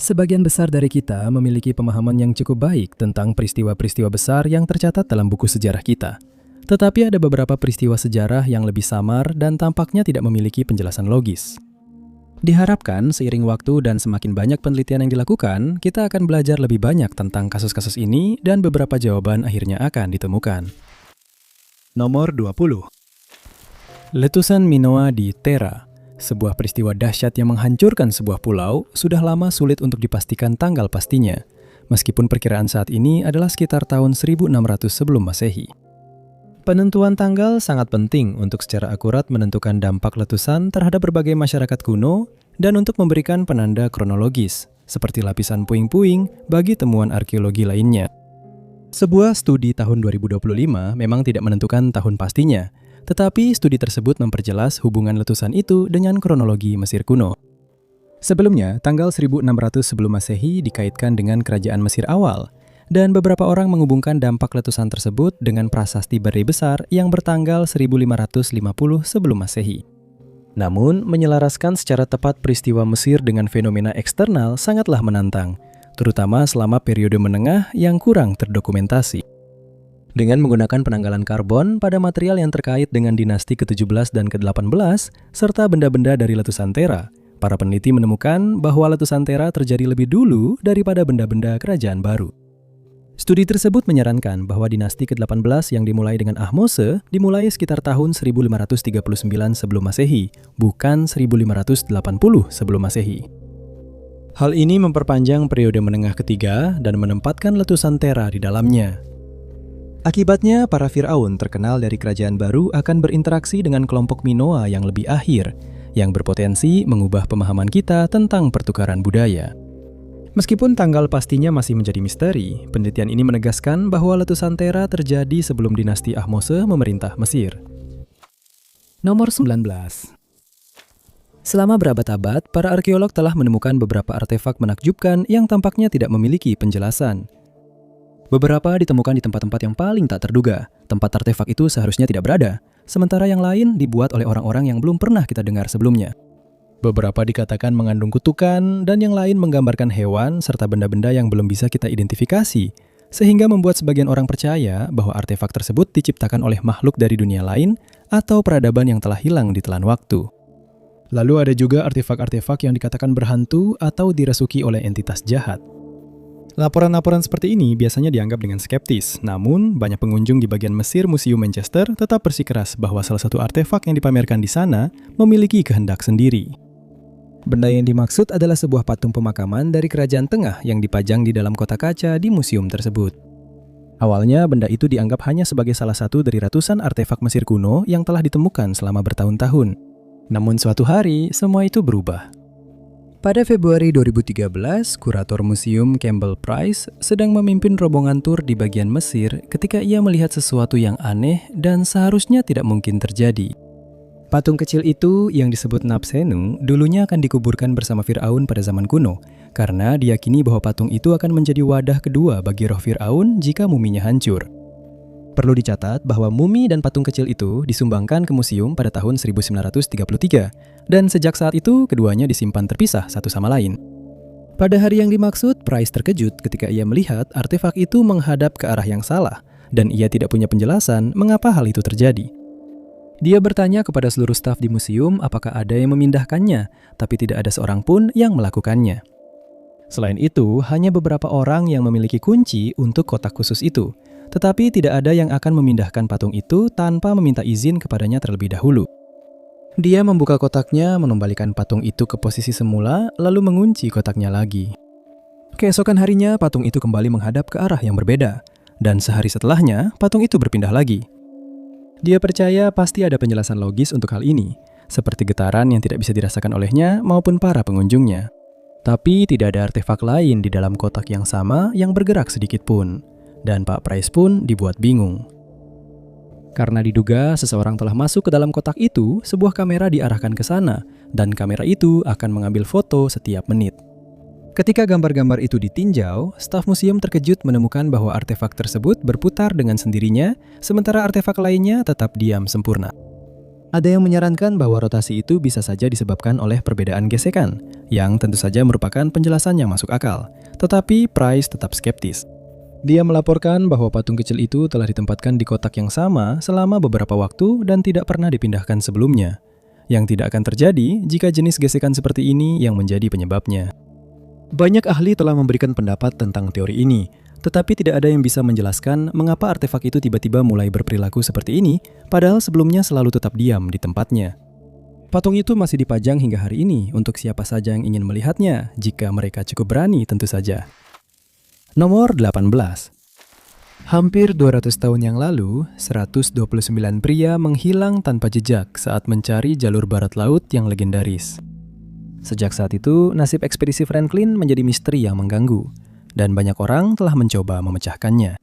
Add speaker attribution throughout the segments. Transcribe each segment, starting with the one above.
Speaker 1: Sebagian besar dari kita memiliki pemahaman yang cukup baik tentang peristiwa-peristiwa besar yang tercatat dalam buku sejarah kita. Tetapi ada beberapa peristiwa sejarah yang lebih samar dan tampaknya tidak memiliki penjelasan logis. Diharapkan seiring waktu dan semakin banyak penelitian yang dilakukan, kita akan belajar lebih banyak tentang kasus-kasus ini dan beberapa jawaban akhirnya akan ditemukan. Nomor 20. Letusan Minoa di Thera. Sebuah peristiwa dahsyat yang menghancurkan sebuah pulau sudah lama sulit untuk dipastikan tanggal pastinya, meskipun perkiraan saat ini adalah sekitar tahun 1600 sebelum Masehi. Penentuan tanggal sangat penting untuk secara akurat menentukan dampak letusan terhadap berbagai masyarakat kuno dan untuk memberikan penanda kronologis, seperti lapisan puing-puing bagi temuan arkeologi lainnya. Sebuah studi tahun 2025 memang tidak menentukan tahun pastinya, tetapi studi tersebut memperjelas hubungan letusan itu dengan kronologi Mesir kuno. Sebelumnya, tanggal 1600 sebelum Masehi dikaitkan dengan kerajaan Mesir awal, dan beberapa orang menghubungkan dampak letusan tersebut dengan prasasti badai besar yang bertanggal 1550 sebelum Masehi. Namun, menyelaraskan secara tepat peristiwa Mesir dengan fenomena eksternal sangatlah menantang, terutama selama periode menengah yang kurang terdokumentasi. Dengan menggunakan penanggalan karbon pada material yang terkait dengan dinasti ke-17 dan ke-18, serta benda-benda dari letusan Thera, para peneliti menemukan bahwa letusan Thera terjadi lebih dulu daripada benda-benda kerajaan baru. Studi tersebut menyarankan bahwa dinasti ke-18 yang dimulai dengan Ahmose dimulai sekitar tahun 1539 sebelum Masehi, bukan 1580 sebelum Masehi. Hal ini memperpanjang periode menengah ketiga dan menempatkan letusan Thera di dalamnya. Akibatnya, para Fir'aun terkenal dari kerajaan baru akan berinteraksi dengan kelompok Minoa yang lebih akhir, yang berpotensi mengubah pemahaman kita tentang pertukaran budaya. Meskipun tanggal pastinya masih menjadi misteri, penelitian ini menegaskan bahwa letusan Thera terjadi sebelum dinasti Ahmose memerintah Mesir. Nomor 19. Selama berabad-abad, para arkeolog telah menemukan beberapa artefak menakjubkan yang tampaknya tidak memiliki penjelasan. Beberapa ditemukan di tempat-tempat yang paling tak terduga. Tempat artefak itu seharusnya tidak berada, sementara yang lain dibuat oleh orang-orang yang belum pernah kita dengar sebelumnya. Beberapa dikatakan mengandung kutukan, dan yang lain menggambarkan hewan serta benda-benda yang belum bisa kita identifikasi, sehingga membuat sebagian orang percaya bahwa artefak tersebut diciptakan oleh makhluk dari dunia lain atau peradaban yang telah hilang di telan waktu. Lalu ada juga artefak-artefak yang dikatakan berhantu atau dirasuki oleh entitas jahat. Laporan-laporan seperti ini biasanya dianggap dengan skeptis, namun banyak pengunjung di bagian Mesir Museum Manchester tetap bersikeras bahwa salah satu artefak yang dipamerkan di sana memiliki kehendak sendiri. Benda yang dimaksud adalah sebuah patung pemakaman dari Kerajaan Tengah yang dipajang di dalam kotak kaca di museum tersebut. Awalnya, benda itu dianggap hanya sebagai salah satu dari ratusan artefak Mesir kuno yang telah ditemukan selama bertahun-tahun. Namun suatu hari, semua itu berubah. Pada Februari 2013, kurator museum Campbell Price sedang memimpin rombongan tur di bagian Mesir ketika ia melihat sesuatu yang aneh dan seharusnya tidak mungkin terjadi. Patung kecil itu yang disebut Nabsenu dulunya akan dikuburkan bersama Fir'aun pada zaman kuno, karena diyakini bahwa patung itu akan menjadi wadah kedua bagi roh Fir'aun jika muminya hancur. Perlu dicatat bahwa mumi dan patung kecil itu disumbangkan ke museum pada tahun 1933, dan sejak saat itu keduanya disimpan terpisah satu sama lain. Pada hari yang dimaksud, Price terkejut ketika ia melihat artefak itu menghadap ke arah yang salah, dan ia tidak punya penjelasan mengapa hal itu terjadi. Dia bertanya kepada seluruh staf di museum apakah ada yang memindahkannya, tapi tidak ada seorang pun yang melakukannya. Selain itu, hanya beberapa orang yang memiliki kunci untuk kotak khusus itu, tetapi tidak ada yang akan memindahkan patung itu tanpa meminta izin kepadanya terlebih dahulu. Dia membuka kotaknya, mengembalikan patung itu ke posisi semula, lalu mengunci kotaknya lagi. Keesokan harinya, patung itu kembali menghadap ke arah yang berbeda, dan sehari setelahnya, patung itu berpindah lagi. Dia percaya pasti ada penjelasan logis untuk hal ini, seperti getaran yang tidak bisa dirasakan olehnya maupun para pengunjungnya. Tapi tidak ada artefak lain di dalam kotak yang sama yang bergerak sedikit pun. Dan Pak Price pun dibuat bingung. Karena diduga seseorang telah masuk ke dalam kotak itu, sebuah kamera diarahkan ke sana, dan kamera itu akan mengambil foto setiap menit. Ketika gambar-gambar itu ditinjau, staf museum terkejut menemukan bahwa artefak tersebut berputar dengan sendirinya, sementara artefak lainnya tetap diam sempurna. Ada yang menyarankan bahwa rotasi itu bisa saja disebabkan oleh perbedaan gesekan, yang tentu saja merupakan penjelasan yang masuk akal. Tetapi Price tetap skeptis. Dia melaporkan bahwa patung kecil itu telah ditempatkan di kotak yang sama selama beberapa waktu dan tidak pernah dipindahkan sebelumnya. Yang tidak akan terjadi jika jenis gesekan seperti ini yang menjadi penyebabnya. Banyak ahli telah memberikan pendapat tentang teori ini, tetapi tidak ada yang bisa menjelaskan mengapa artefak itu tiba-tiba mulai berperilaku seperti ini, padahal sebelumnya selalu tetap diam di tempatnya. Patung itu masih dipajang hingga hari ini untuk siapa saja yang ingin melihatnya, jika mereka cukup berani tentu saja. Nomor 18. Hampir 200 tahun yang lalu, 129 pria menghilang tanpa jejak saat mencari jalur barat laut yang legendaris. Sejak saat itu, nasib ekspedisi Franklin menjadi misteri yang mengganggu, dan banyak orang telah mencoba memecahkannya.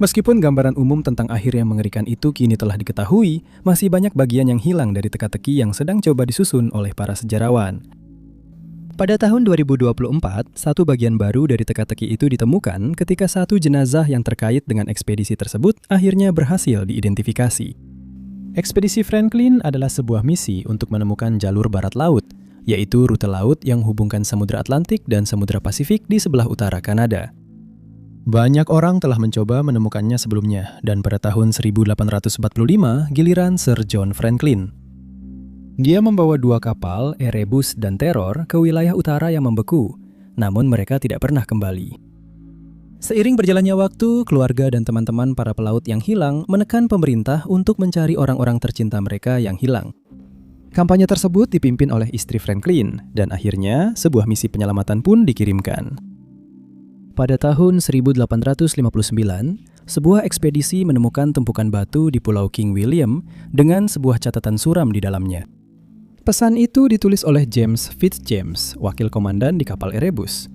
Speaker 1: Meskipun gambaran umum tentang akhir yang mengerikan itu kini telah diketahui, masih banyak bagian yang hilang dari teka-teki yang sedang coba disusun oleh para sejarawan. Pada tahun 2024, satu bagian baru dari teka-teki itu ditemukan ketika satu jenazah yang terkait dengan ekspedisi tersebut akhirnya berhasil diidentifikasi. Ekspedisi Franklin adalah sebuah misi untuk menemukan jalur barat laut, yaitu rute laut yang menghubungkan Samudra Atlantik dan Samudra Pasifik di sebelah utara Kanada. Banyak orang telah mencoba menemukannya sebelumnya, dan pada tahun 1845 giliran Sir John Franklin. Dia membawa 2 kapal, Erebus dan Terror, ke wilayah utara yang membeku, namun mereka tidak pernah kembali. Seiring berjalannya waktu, keluarga dan teman-teman para pelaut yang hilang menekan pemerintah untuk mencari orang-orang tercinta mereka yang hilang. Kampanye tersebut dipimpin oleh istri Franklin, dan akhirnya sebuah misi penyelamatan pun dikirimkan. Pada tahun 1859, sebuah ekspedisi menemukan tumpukan batu di Pulau King William dengan sebuah catatan suram di dalamnya. Pesan itu ditulis oleh James Fitzjames, wakil komandan di kapal Erebus.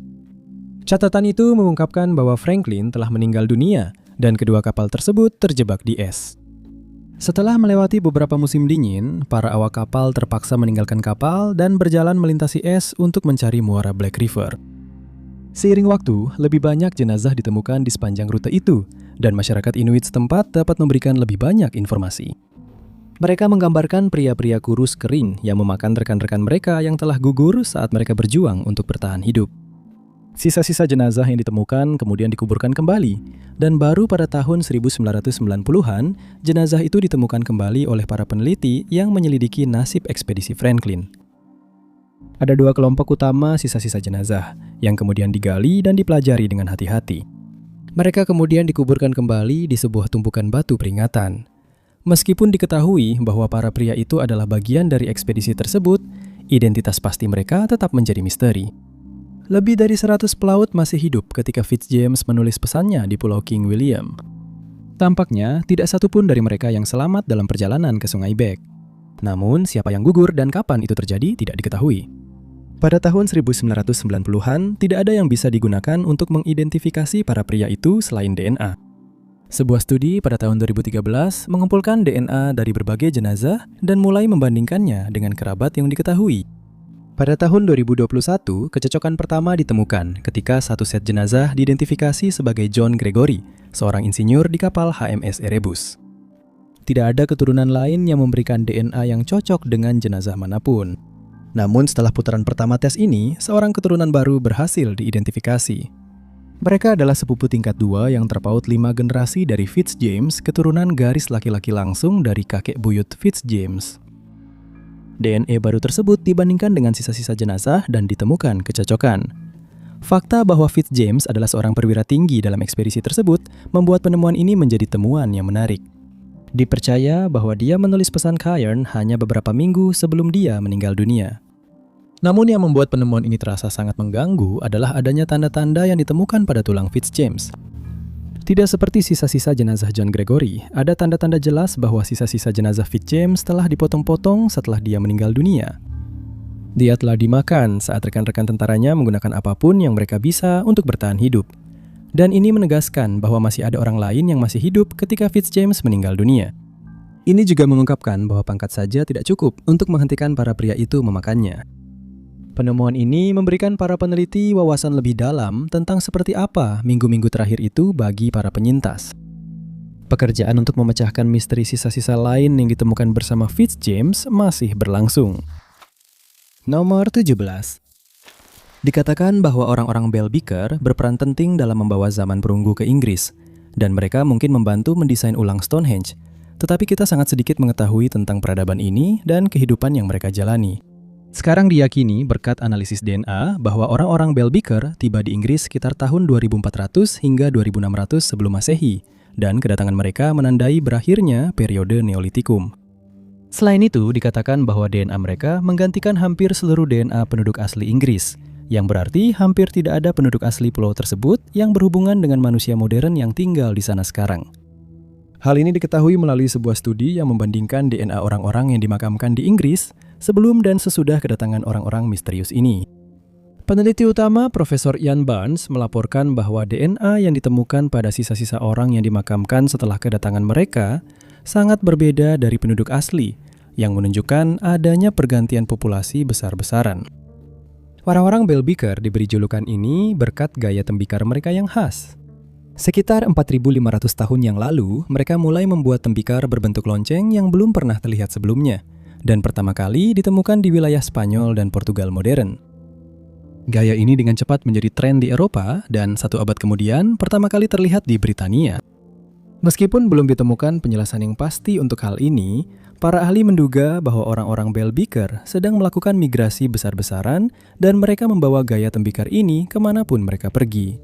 Speaker 1: Catatan itu mengungkapkan bahwa Franklin telah meninggal dunia, dan kedua kapal tersebut terjebak di es. Setelah melewati beberapa musim dingin, para awak kapal terpaksa meninggalkan kapal dan berjalan melintasi es untuk mencari muara Black River. Seiring waktu, lebih banyak jenazah ditemukan di sepanjang rute itu, dan masyarakat Inuit setempat dapat memberikan lebih banyak informasi. Mereka menggambarkan pria-pria kurus kering yang memakan rekan-rekan mereka yang telah gugur saat mereka berjuang untuk bertahan hidup. Sisa-sisa jenazah yang ditemukan kemudian dikuburkan kembali, dan baru pada tahun 1990-an, jenazah itu ditemukan kembali oleh para peneliti yang menyelidiki nasib ekspedisi Franklin. Ada 2 kelompok utama sisa-sisa jenazah, yang kemudian digali dan dipelajari dengan hati-hati. Mereka kemudian dikuburkan kembali di sebuah tumpukan batu peringatan. Meskipun diketahui bahwa para pria itu adalah bagian dari ekspedisi tersebut, identitas pasti mereka tetap menjadi misteri. Lebih dari 100 pelaut masih hidup ketika Fitzjames menulis pesannya di Pulau King William. Tampaknya tidak satu pun dari mereka yang selamat dalam perjalanan ke Sungai Beck. Namun, siapa yang gugur dan kapan itu terjadi tidak diketahui. Pada tahun 1990-an, tidak ada yang bisa digunakan untuk mengidentifikasi para pria itu selain DNA. Sebuah studi pada tahun 2013 mengumpulkan DNA dari berbagai jenazah dan mulai membandingkannya dengan kerabat yang diketahui. Pada tahun 2021, kecocokan pertama ditemukan ketika satu set jenazah diidentifikasi sebagai John Gregory, seorang insinyur di kapal HMS Erebus. Tidak ada keturunan lain yang memberikan DNA yang cocok dengan jenazah manapun. Namun setelah putaran pertama tes ini, seorang keturunan baru berhasil diidentifikasi. Mereka adalah sepupu tingkat 2 yang terpaut 5 generasi dari Fitzjames, keturunan garis laki-laki langsung dari kakek buyut Fitzjames. DNA baru tersebut dibandingkan dengan sisa-sisa jenazah dan ditemukan kecocokan. Fakta bahwa Fitzjames adalah seorang perwira tinggi dalam ekspedisi tersebut membuat penemuan ini menjadi temuan yang menarik. Dipercaya bahwa dia menulis pesan Cairn hanya beberapa minggu sebelum dia meninggal dunia. Namun yang membuat penemuan ini terasa sangat mengganggu adalah adanya tanda-tanda yang ditemukan pada tulang Fitzjames. Tidak seperti sisa-sisa jenazah John Gregory, ada tanda-tanda jelas bahwa sisa-sisa jenazah Fitzjames telah dipotong-potong setelah dia meninggal dunia. Dia telah dimakan saat rekan-rekan tentaranya menggunakan apapun yang mereka bisa untuk bertahan hidup. Dan ini menegaskan bahwa masih ada orang lain yang masih hidup ketika Fitzjames meninggal dunia. Ini juga mengungkapkan bahwa pangkat saja tidak cukup untuk menghentikan para pria itu memakannya. Penemuan ini memberikan para peneliti wawasan lebih dalam tentang seperti apa minggu-minggu terakhir itu bagi para penyintas. Pekerjaan untuk memecahkan misteri sisa-sisa lain yang ditemukan bersama Fitzjames masih berlangsung. Nomor 17. Dikatakan bahwa orang-orang Belbeker berperan penting dalam membawa zaman perunggu ke Inggris, dan mereka mungkin membantu mendesain ulang Stonehenge. Tetapi kita sangat sedikit mengetahui tentang peradaban ini dan kehidupan yang mereka jalani. Sekarang diyakini berkat analisis DNA bahwa orang-orang Belbeker tiba di Inggris sekitar tahun 2400 hingga 2600 sebelum Masehi, dan kedatangan mereka menandai berakhirnya periode Neolitikum. Selain itu, dikatakan bahwa DNA mereka menggantikan hampir seluruh DNA penduduk asli Inggris, yang berarti hampir tidak ada penduduk asli pulau tersebut yang berhubungan dengan manusia modern yang tinggal di sana sekarang. Hal ini diketahui melalui sebuah studi yang membandingkan DNA orang-orang yang dimakamkan di Inggris sebelum dan sesudah kedatangan orang-orang misterius ini. Peneliti utama Profesor Ian Barnes melaporkan bahwa DNA yang ditemukan pada sisa-sisa orang yang dimakamkan setelah kedatangan mereka sangat berbeda dari penduduk asli, yang menunjukkan adanya pergantian populasi besar-besaran. Orang-orang Belbeker diberi julukan ini berkat gaya tembikar mereka yang khas. Sekitar 4.500 tahun yang lalu, mereka mulai membuat tembikar berbentuk lonceng yang belum pernah terlihat sebelumnya, dan pertama kali ditemukan di wilayah Spanyol dan Portugal modern. Gaya ini dengan cepat menjadi tren di Eropa, dan 1 abad kemudian pertama kali terlihat di Britania. Meskipun belum ditemukan penjelasan yang pasti untuk hal ini, para ahli menduga bahwa orang-orang Belbeker sedang melakukan migrasi besar-besaran dan mereka membawa gaya tembikar ini kemanapun mereka pergi.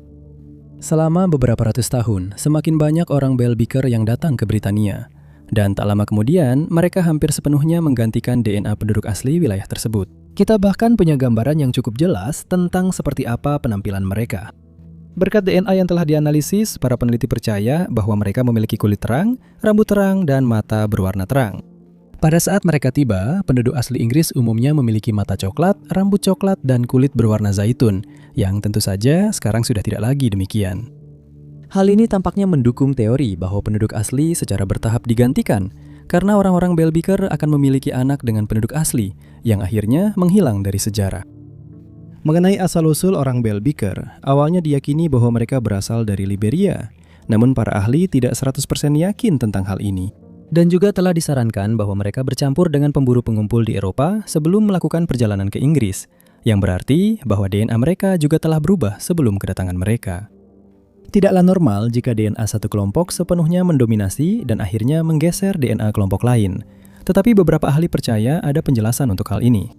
Speaker 1: Selama beberapa ratus tahun, semakin banyak orang Belbeker yang datang ke Britania, dan tak lama kemudian mereka hampir sepenuhnya menggantikan DNA penduduk asli wilayah tersebut. Kita bahkan punya gambaran yang cukup jelas tentang seperti apa penampilan mereka. Berkat DNA yang telah dianalisis, para peneliti percaya bahwa mereka memiliki kulit terang, rambut terang, dan mata berwarna terang. Pada saat mereka tiba, penduduk asli Inggris umumnya memiliki mata coklat, rambut coklat, dan kulit berwarna zaitun, yang tentu saja sekarang sudah tidak lagi demikian. Hal ini tampaknya mendukung teori bahwa penduduk asli secara bertahap digantikan, karena orang-orang Belbeker akan memiliki anak dengan penduduk asli, yang akhirnya menghilang dari sejarah. Mengenai asal-usul orang Belbeker, awalnya diyakini bahwa mereka berasal dari Liberia, namun para ahli tidak 100% yakin tentang hal ini. Dan juga telah disarankan bahwa mereka bercampur dengan pemburu pengumpul di Eropa sebelum melakukan perjalanan ke Inggris, yang berarti bahwa DNA mereka juga telah berubah sebelum kedatangan mereka. Tidaklah normal jika DNA satu kelompok sepenuhnya mendominasi dan akhirnya menggeser DNA kelompok lain. Tetapi beberapa ahli percaya ada penjelasan untuk hal ini.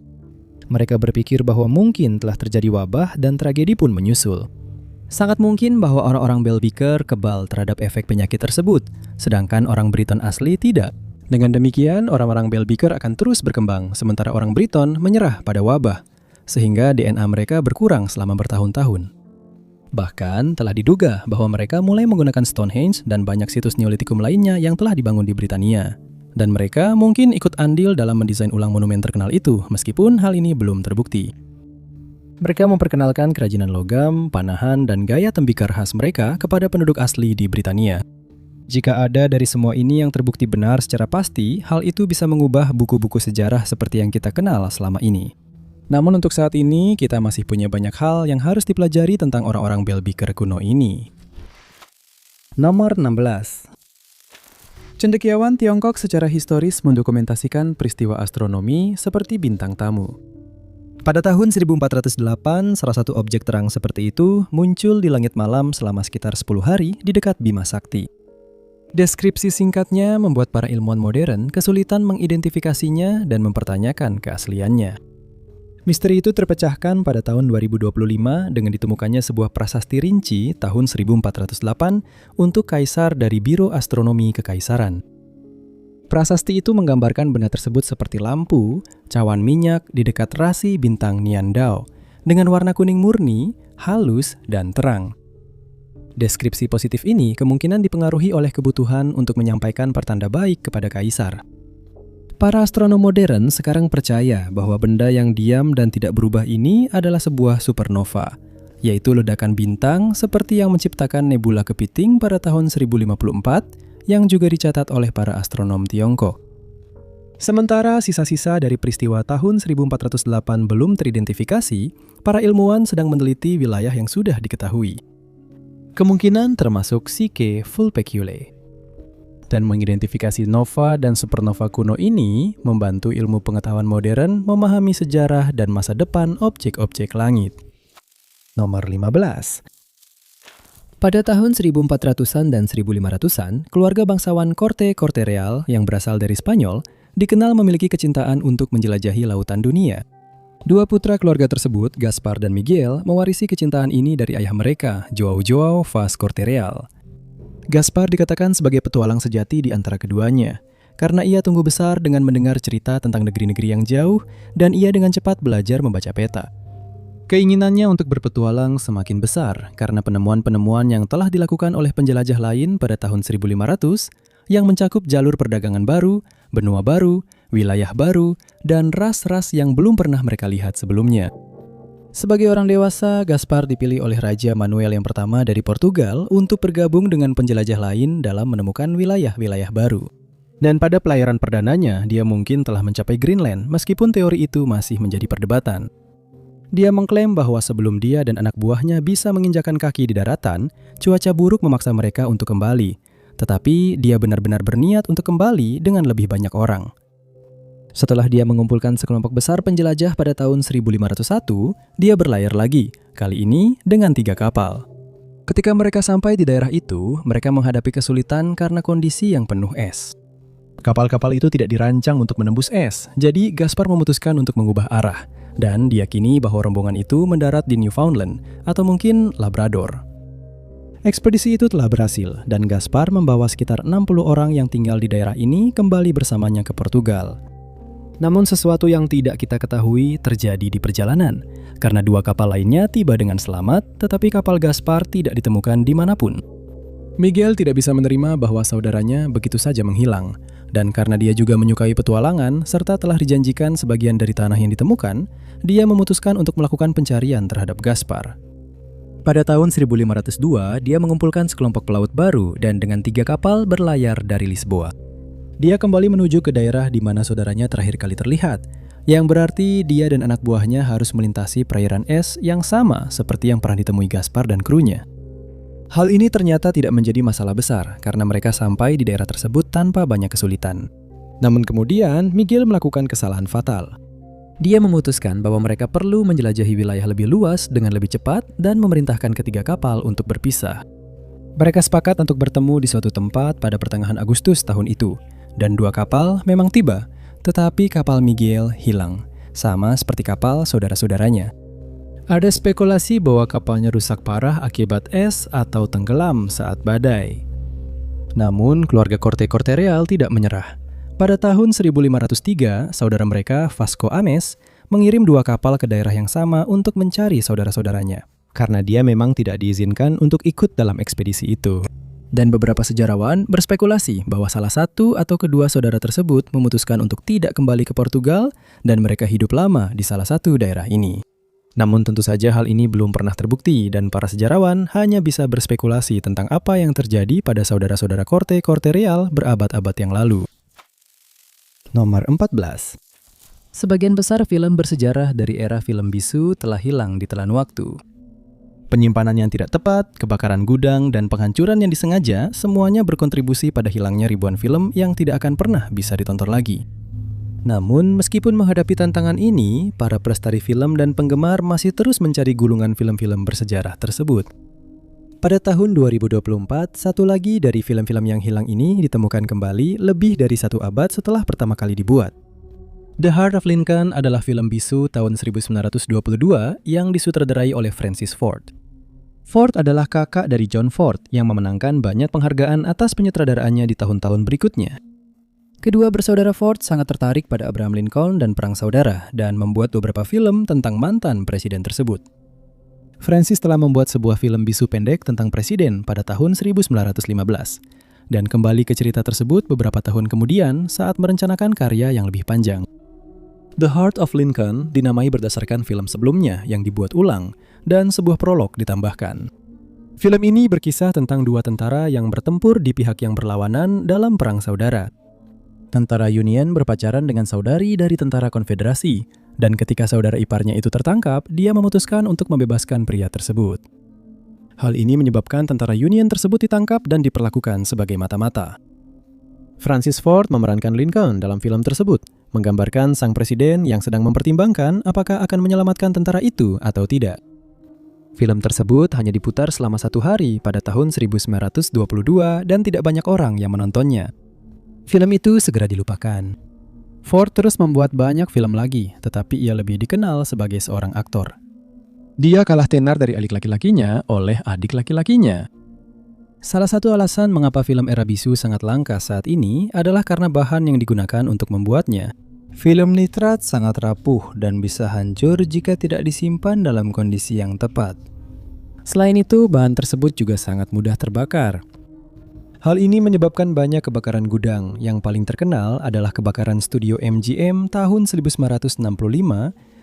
Speaker 1: Mereka berpikir bahwa mungkin telah terjadi wabah dan tragedi pun menyusul. Sangat mungkin bahwa orang-orang Belbeker kebal terhadap efek penyakit tersebut, sedangkan orang Briton asli tidak. Dengan demikian, orang-orang Belbeker akan terus berkembang, sementara orang Briton menyerah pada wabah, sehingga DNA mereka berkurang selama bertahun-tahun. Bahkan telah diduga bahwa mereka mulai menggunakan Stonehenge dan banyak situs Neolitikum lainnya yang telah dibangun di Britania. Dan mereka mungkin ikut andil dalam mendesain ulang monumen terkenal itu, meskipun hal ini belum terbukti. Mereka memperkenalkan kerajinan logam, panahan, dan gaya tembikar khas mereka kepada penduduk asli di Britania. Jika ada dari semua ini yang terbukti benar secara pasti, hal itu bisa mengubah buku-buku sejarah seperti yang kita kenal selama ini. Namun untuk saat ini, kita masih punya banyak hal yang harus dipelajari tentang orang-orang Belbeker kuno ini. Nomor 16. Cendekiawan Tiongkok secara historis mendokumentasikan peristiwa astronomi seperti bintang tamu. Pada tahun 1408, salah satu objek terang seperti itu muncul di langit malam selama sekitar 10 hari di dekat Bima Sakti. Deskripsi singkatnya membuat para ilmuwan modern kesulitan mengidentifikasinya dan mempertanyakan keasliannya. Misteri itu terpecahkan pada tahun 2025 dengan ditemukannya sebuah prasasti rinci tahun 1408 untuk kaisar dari Biro Astronomi Kekaisaran. Prasasti itu menggambarkan benda tersebut seperti lampu, cawan minyak di dekat rasi bintang Niandao, dengan warna kuning murni, halus, dan terang. Deskripsi positif ini kemungkinan dipengaruhi oleh kebutuhan untuk menyampaikan pertanda baik kepada kaisar. Para astronom modern sekarang percaya bahwa benda yang diam dan tidak berubah ini adalah sebuah supernova, yaitu ledakan bintang seperti yang menciptakan nebula kepiting pada tahun 1054 yang juga dicatat oleh para astronom Tiongkok. Sementara sisa-sisa dari peristiwa tahun 1408 belum teridentifikasi, para ilmuwan sedang meneliti wilayah yang sudah diketahui. Kemungkinan termasuk Psyche Vulpeculae. Dan mengidentifikasi nova dan supernova kuno ini membantu ilmu pengetahuan modern memahami sejarah dan masa depan objek-objek langit. Nomor 15. Pada tahun 1400-an dan 1500-an, keluarga bangsawan Corte Real yang berasal dari Spanyol dikenal memiliki kecintaan untuk menjelajahi lautan dunia. Dua putra keluarga tersebut, Gaspar dan Miguel, mewarisi kecintaan ini dari ayah mereka, João Vaz Corte Real. Gaspar dikatakan sebagai petualang sejati di antara keduanya, karena ia tumbuh besar dengan mendengar cerita tentang negeri-negeri yang jauh dan ia dengan cepat belajar membaca peta. Keinginannya untuk berpetualang semakin besar karena penemuan-penemuan yang telah dilakukan oleh penjelajah lain pada tahun 1500 yang mencakup jalur perdagangan baru, benua baru, wilayah baru, dan ras-ras yang belum pernah mereka lihat sebelumnya. Sebagai orang dewasa, Gaspar dipilih oleh Raja Manuel yang pertama dari Portugal untuk bergabung dengan penjelajah lain dalam menemukan wilayah-wilayah baru. Dan pada pelayaran perdananya, dia mungkin telah mencapai Greenland meskipun teori itu masih menjadi perdebatan. Dia mengklaim bahwa sebelum dia dan anak buahnya bisa menginjakan kaki di daratan, cuaca buruk memaksa mereka untuk kembali. Tetapi dia benar-benar berniat untuk kembali dengan lebih banyak orang. Setelah dia mengumpulkan sekelompok besar penjelajah pada tahun 1501, dia berlayar lagi, kali ini dengan 3 kapal. Ketika mereka sampai di daerah itu, mereka menghadapi kesulitan karena kondisi yang penuh es. Kapal-kapal itu tidak dirancang untuk menembus es, jadi Gaspar memutuskan untuk mengubah arah, dan diyakini bahwa rombongan itu mendarat di Newfoundland atau mungkin Labrador. Ekspedisi itu telah berhasil, dan Gaspar membawa sekitar 60 orang yang tinggal di daerah ini kembali bersamanya ke Portugal. Namun sesuatu yang tidak kita ketahui terjadi di perjalanan, karena 2 kapal lainnya tiba dengan selamat, tetapi kapal Gaspar tidak ditemukan dimanapun. Miguel tidak bisa menerima bahwa saudaranya begitu saja menghilang, dan karena dia juga menyukai petualangan, serta telah dijanjikan sebagian dari tanah yang ditemukan, dia memutuskan untuk melakukan pencarian terhadap Gaspar. Pada tahun 1502, dia mengumpulkan sekelompok pelaut baru dan dengan 3 kapal berlayar dari Lisboa. Dia kembali menuju ke daerah di mana saudaranya terakhir kali terlihat, yang berarti dia dan anak buahnya harus melintasi perairan es yang sama seperti yang pernah ditemui Gaspar dan krunya. Hal ini ternyata tidak menjadi masalah besar karena mereka sampai di daerah tersebut tanpa banyak kesulitan. Namun kemudian, Miguel melakukan kesalahan fatal. Dia memutuskan bahwa mereka perlu menjelajahi wilayah lebih luas dengan lebih cepat dan memerintahkan ketiga kapal untuk berpisah. Mereka sepakat untuk bertemu di suatu tempat pada pertengahan Agustus tahun itu, dan 2 kapal memang tiba, tetapi kapal Miguel hilang, sama seperti kapal saudara-saudaranya. Ada spekulasi bahwa kapalnya rusak parah akibat es atau tenggelam saat badai. Namun, keluarga Corte Real tidak menyerah. Pada tahun 1503, saudara mereka, Vasco Ames, mengirim 2 kapal ke daerah yang sama untuk mencari saudara-saudaranya, karena dia memang tidak diizinkan untuk ikut dalam ekspedisi itu. Dan beberapa sejarawan berspekulasi bahwa salah satu atau kedua saudara tersebut memutuskan untuk tidak kembali ke Portugal dan mereka hidup lama di salah satu daerah ini. Namun tentu saja hal ini belum pernah terbukti dan para sejarawan hanya bisa berspekulasi tentang apa yang terjadi pada saudara-saudara Corte Real berabad-abad yang lalu. Nomor 14. Sebagian besar film bersejarah dari era film bisu telah hilang di telan waktu. Penyimpanan yang tidak tepat, kebakaran gudang, dan penghancuran yang disengaja semuanya berkontribusi pada hilangnya ribuan film yang tidak akan pernah bisa ditonton lagi. Namun, meskipun menghadapi tantangan ini, para pelestari film dan penggemar masih terus mencari gulungan film-film bersejarah tersebut. Pada tahun 2024, satu lagi dari film-film yang hilang ini ditemukan kembali lebih dari 1 abad setelah pertama kali dibuat. The Heart of Lincoln adalah film bisu tahun 1922 yang disutradarai oleh Francis Ford. Ford adalah kakak dari John Ford yang memenangkan banyak penghargaan atas penyutradaraannya di tahun-tahun berikutnya. Kedua bersaudara Ford sangat tertarik pada Abraham Lincoln dan Perang Saudara dan membuat beberapa film tentang mantan presiden tersebut. Francis telah membuat sebuah film bisu pendek tentang presiden pada tahun 1915 dan kembali ke cerita tersebut beberapa tahun kemudian saat merencanakan karya yang lebih panjang. The Heart of Lincoln dinamai berdasarkan film sebelumnya yang dibuat ulang dan sebuah prolog ditambahkan. Film ini berkisah tentang 2 tentara yang bertempur di pihak yang berlawanan dalam Perang Saudara. Tentara Union berpacaran dengan saudari dari tentara Konfederasi, dan ketika saudara iparnya itu tertangkap, dia memutuskan untuk membebaskan pria tersebut. Hal ini menyebabkan tentara Union tersebut ditangkap dan diperlakukan sebagai mata-mata. Francis Ford memerankan Lincoln dalam film tersebut, menggambarkan sang presiden yang sedang mempertimbangkan apakah akan menyelamatkan tentara itu atau tidak. Film tersebut hanya diputar selama 1 hari pada tahun 1922 dan tidak banyak orang yang menontonnya. Film itu segera dilupakan. Ford terus membuat banyak film lagi, tetapi ia lebih dikenal sebagai seorang aktor. Dia kalah tenar dari adik laki-lakinya oleh adik laki-lakinya. Salah satu alasan mengapa film era bisu sangat langka saat ini adalah karena bahan yang digunakan untuk membuatnya. Film nitrat sangat rapuh dan bisa hancur jika tidak disimpan dalam kondisi yang tepat. Selain itu, bahan tersebut juga sangat mudah terbakar. Hal ini menyebabkan banyak kebakaran gudang. Yang paling terkenal adalah kebakaran studio MGM tahun 1965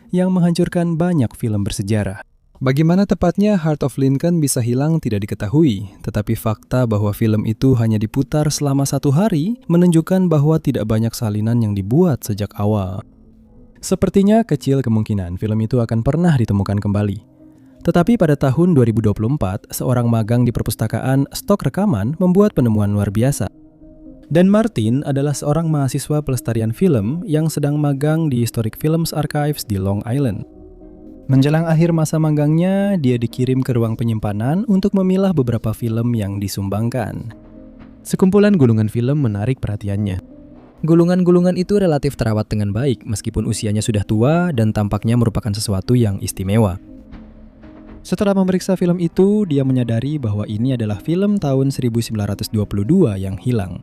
Speaker 1: yang menghancurkan banyak film bersejarah. Bagaimana tepatnya Heart of Lincoln bisa hilang tidak diketahui, tetapi fakta bahwa film itu hanya diputar selama 1 hari menunjukkan bahwa tidak banyak salinan yang dibuat sejak awal. Sepertinya kecil kemungkinan film itu akan pernah ditemukan kembali. Tetapi pada tahun 2024, seorang magang di perpustakaan stok rekaman membuat penemuan luar biasa. Dan Martin adalah seorang mahasiswa pelestarian film yang sedang magang di Historic Films Archives di Long Island. Menjelang akhir masa magangnya, dia dikirim ke ruang penyimpanan untuk memilah beberapa film yang disumbangkan. Sekumpulan gulungan film menarik perhatiannya. Gulungan-gulungan itu relatif terawat dengan baik meskipun usianya sudah tua dan tampaknya merupakan sesuatu yang istimewa. Setelah memeriksa film itu, dia menyadari bahwa ini adalah film tahun 1922 yang hilang.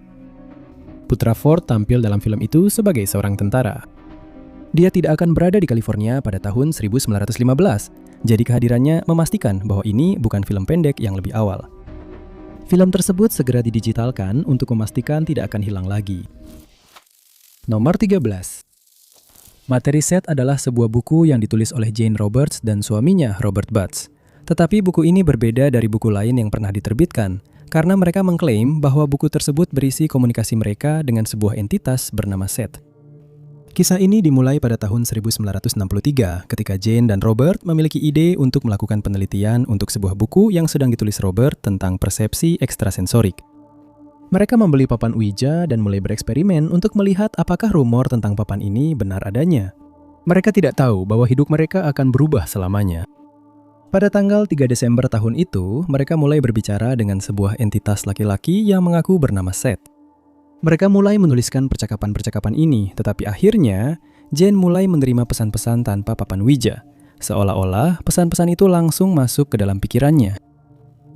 Speaker 1: Putra Ford tampil dalam film itu sebagai seorang tentara. Dia tidak akan berada di California pada tahun 1915, jadi kehadirannya memastikan bahwa ini bukan film pendek yang lebih awal. Film tersebut segera didigitalkan untuk memastikan tidak akan hilang lagi. Nomor 13. Materi Set adalah sebuah buku yang ditulis oleh Jane Roberts dan suaminya Robert Butts. Tetapi buku ini berbeda dari buku lain yang pernah diterbitkan, karena mereka mengklaim bahwa buku tersebut berisi komunikasi mereka dengan sebuah entitas bernama Set. Kisah ini dimulai pada tahun 1963 ketika Jane dan Robert memiliki ide untuk melakukan penelitian untuk sebuah buku yang sedang ditulis Robert tentang persepsi ekstrasensorik. Mereka membeli papan Ouija dan mulai bereksperimen untuk melihat apakah rumor tentang papan ini benar adanya. Mereka tidak tahu bahwa hidup mereka akan berubah selamanya. Pada tanggal 3 Desember tahun itu, mereka mulai berbicara dengan sebuah entitas laki-laki yang mengaku bernama Seth. Mereka mulai menuliskan percakapan-percakapan ini, tetapi akhirnya Jane mulai menerima pesan-pesan tanpa papan Ouija, seolah-olah pesan-pesan itu langsung masuk ke dalam pikirannya.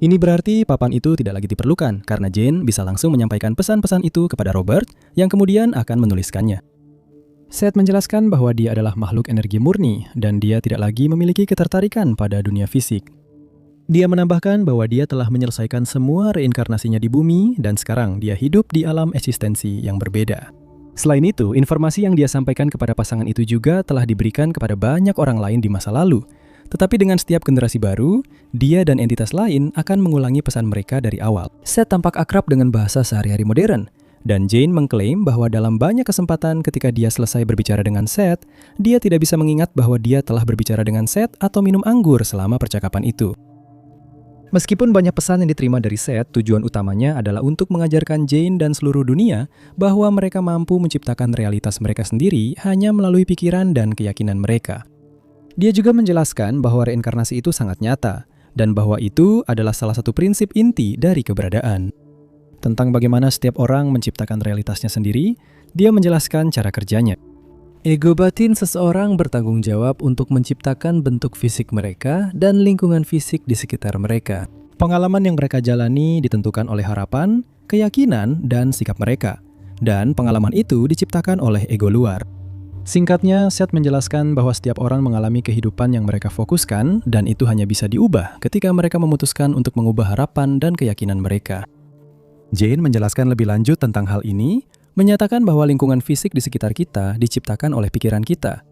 Speaker 1: Ini berarti papan itu tidak lagi diperlukan, karena Jane bisa langsung menyampaikan pesan-pesan itu kepada Robert, yang kemudian akan menuliskannya. Seth menjelaskan bahwa dia adalah makhluk energi murni, dan dia tidak lagi memiliki ketertarikan pada dunia fisik. Dia menambahkan bahwa dia telah menyelesaikan semua reinkarnasinya di bumi dan sekarang dia hidup di alam eksistensi yang berbeda. Selain itu, informasi yang dia sampaikan kepada pasangan itu juga telah diberikan kepada banyak orang lain di masa lalu. Tetapi dengan setiap generasi baru, dia dan entitas lain akan mengulangi pesan mereka dari awal. Seth tampak akrab dengan bahasa sehari-hari modern, dan Jane mengklaim bahwa dalam banyak kesempatan ketika dia selesai berbicara dengan Seth, dia tidak bisa mengingat bahwa dia telah berbicara dengan Seth atau minum anggur selama percakapan itu. Meskipun banyak pesan yang diterima dari Seth, tujuan utamanya adalah untuk mengajarkan Jane dan seluruh dunia bahwa mereka mampu menciptakan realitas mereka sendiri hanya melalui pikiran dan keyakinan mereka. Dia juga menjelaskan bahwa reinkarnasi itu sangat nyata, dan bahwa itu adalah salah satu prinsip inti dari keberadaan. Tentang bagaimana setiap orang menciptakan realitasnya sendiri, dia menjelaskan cara kerjanya. Ego batin seseorang bertanggung jawab untuk menciptakan bentuk fisik mereka dan lingkungan fisik di sekitar mereka. Pengalaman yang mereka jalani ditentukan oleh harapan, keyakinan, dan sikap mereka. Dan pengalaman itu diciptakan oleh ego luar. Singkatnya, Seth menjelaskan bahwa setiap orang mengalami kehidupan yang mereka fokuskan dan itu hanya bisa diubah ketika mereka memutuskan untuk mengubah harapan dan keyakinan mereka. Jane menjelaskan lebih lanjut tentang hal ini, menyatakan bahwa lingkungan fisik di sekitar kita diciptakan oleh pikiran kita.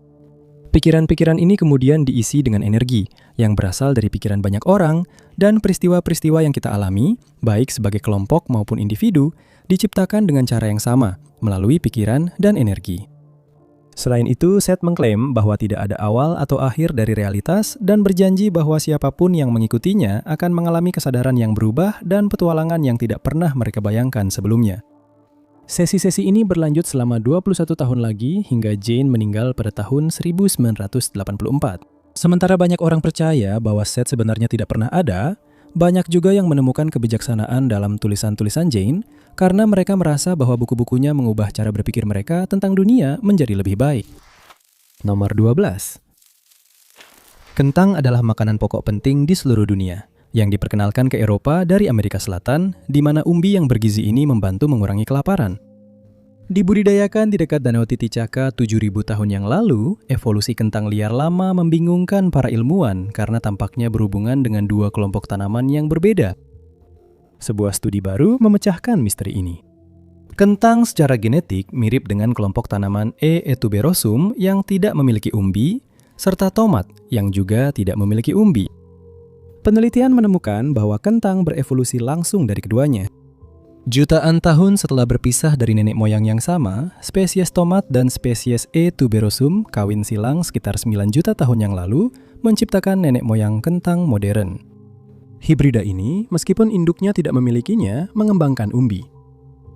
Speaker 1: Pikiran-pikiran ini kemudian diisi dengan energi yang berasal dari pikiran banyak orang dan peristiwa-peristiwa yang kita alami, baik sebagai kelompok maupun individu, diciptakan dengan cara yang sama, melalui pikiran dan energi. Selain itu, Seth mengklaim bahwa tidak ada awal atau akhir dari realitas dan berjanji bahwa siapapun yang mengikutinya akan mengalami kesadaran yang berubah dan petualangan yang tidak pernah mereka bayangkan sebelumnya. Sesi-sesi ini berlanjut selama 21 tahun lagi hingga Jane meninggal pada tahun 1984. Sementara banyak orang percaya bahwa Seth sebenarnya tidak pernah ada, banyak juga yang menemukan kebijaksanaan dalam tulisan-tulisan Jane karena mereka merasa bahwa buku-bukunya mengubah cara berpikir mereka tentang dunia menjadi lebih baik. Nomor 12. Kentang adalah makanan pokok penting di seluruh dunia, yang diperkenalkan ke Eropa dari Amerika Selatan, di mana umbi yang bergizi ini membantu mengurangi kelaparan. Dibudidayakan di dekat Danau Titicaca 7.000 tahun yang lalu, evolusi kentang liar lama membingungkan para ilmuwan karena tampaknya berhubungan dengan dua kelompok tanaman yang berbeda. Sebuah studi baru memecahkan misteri ini. Kentang secara genetik mirip dengan kelompok tanaman E. tuberosum yang tidak memiliki umbi, serta tomat yang juga tidak memiliki umbi. Penelitian menemukan bahwa kentang berevolusi langsung dari keduanya. Jutaan tahun setelah berpisah dari nenek moyang yang sama, spesies tomat dan spesies E. tuberosum kawin silang sekitar 9 juta tahun yang lalu menciptakan nenek moyang kentang modern. Hibrida ini, meskipun induknya tidak memilikinya, mengembangkan umbi.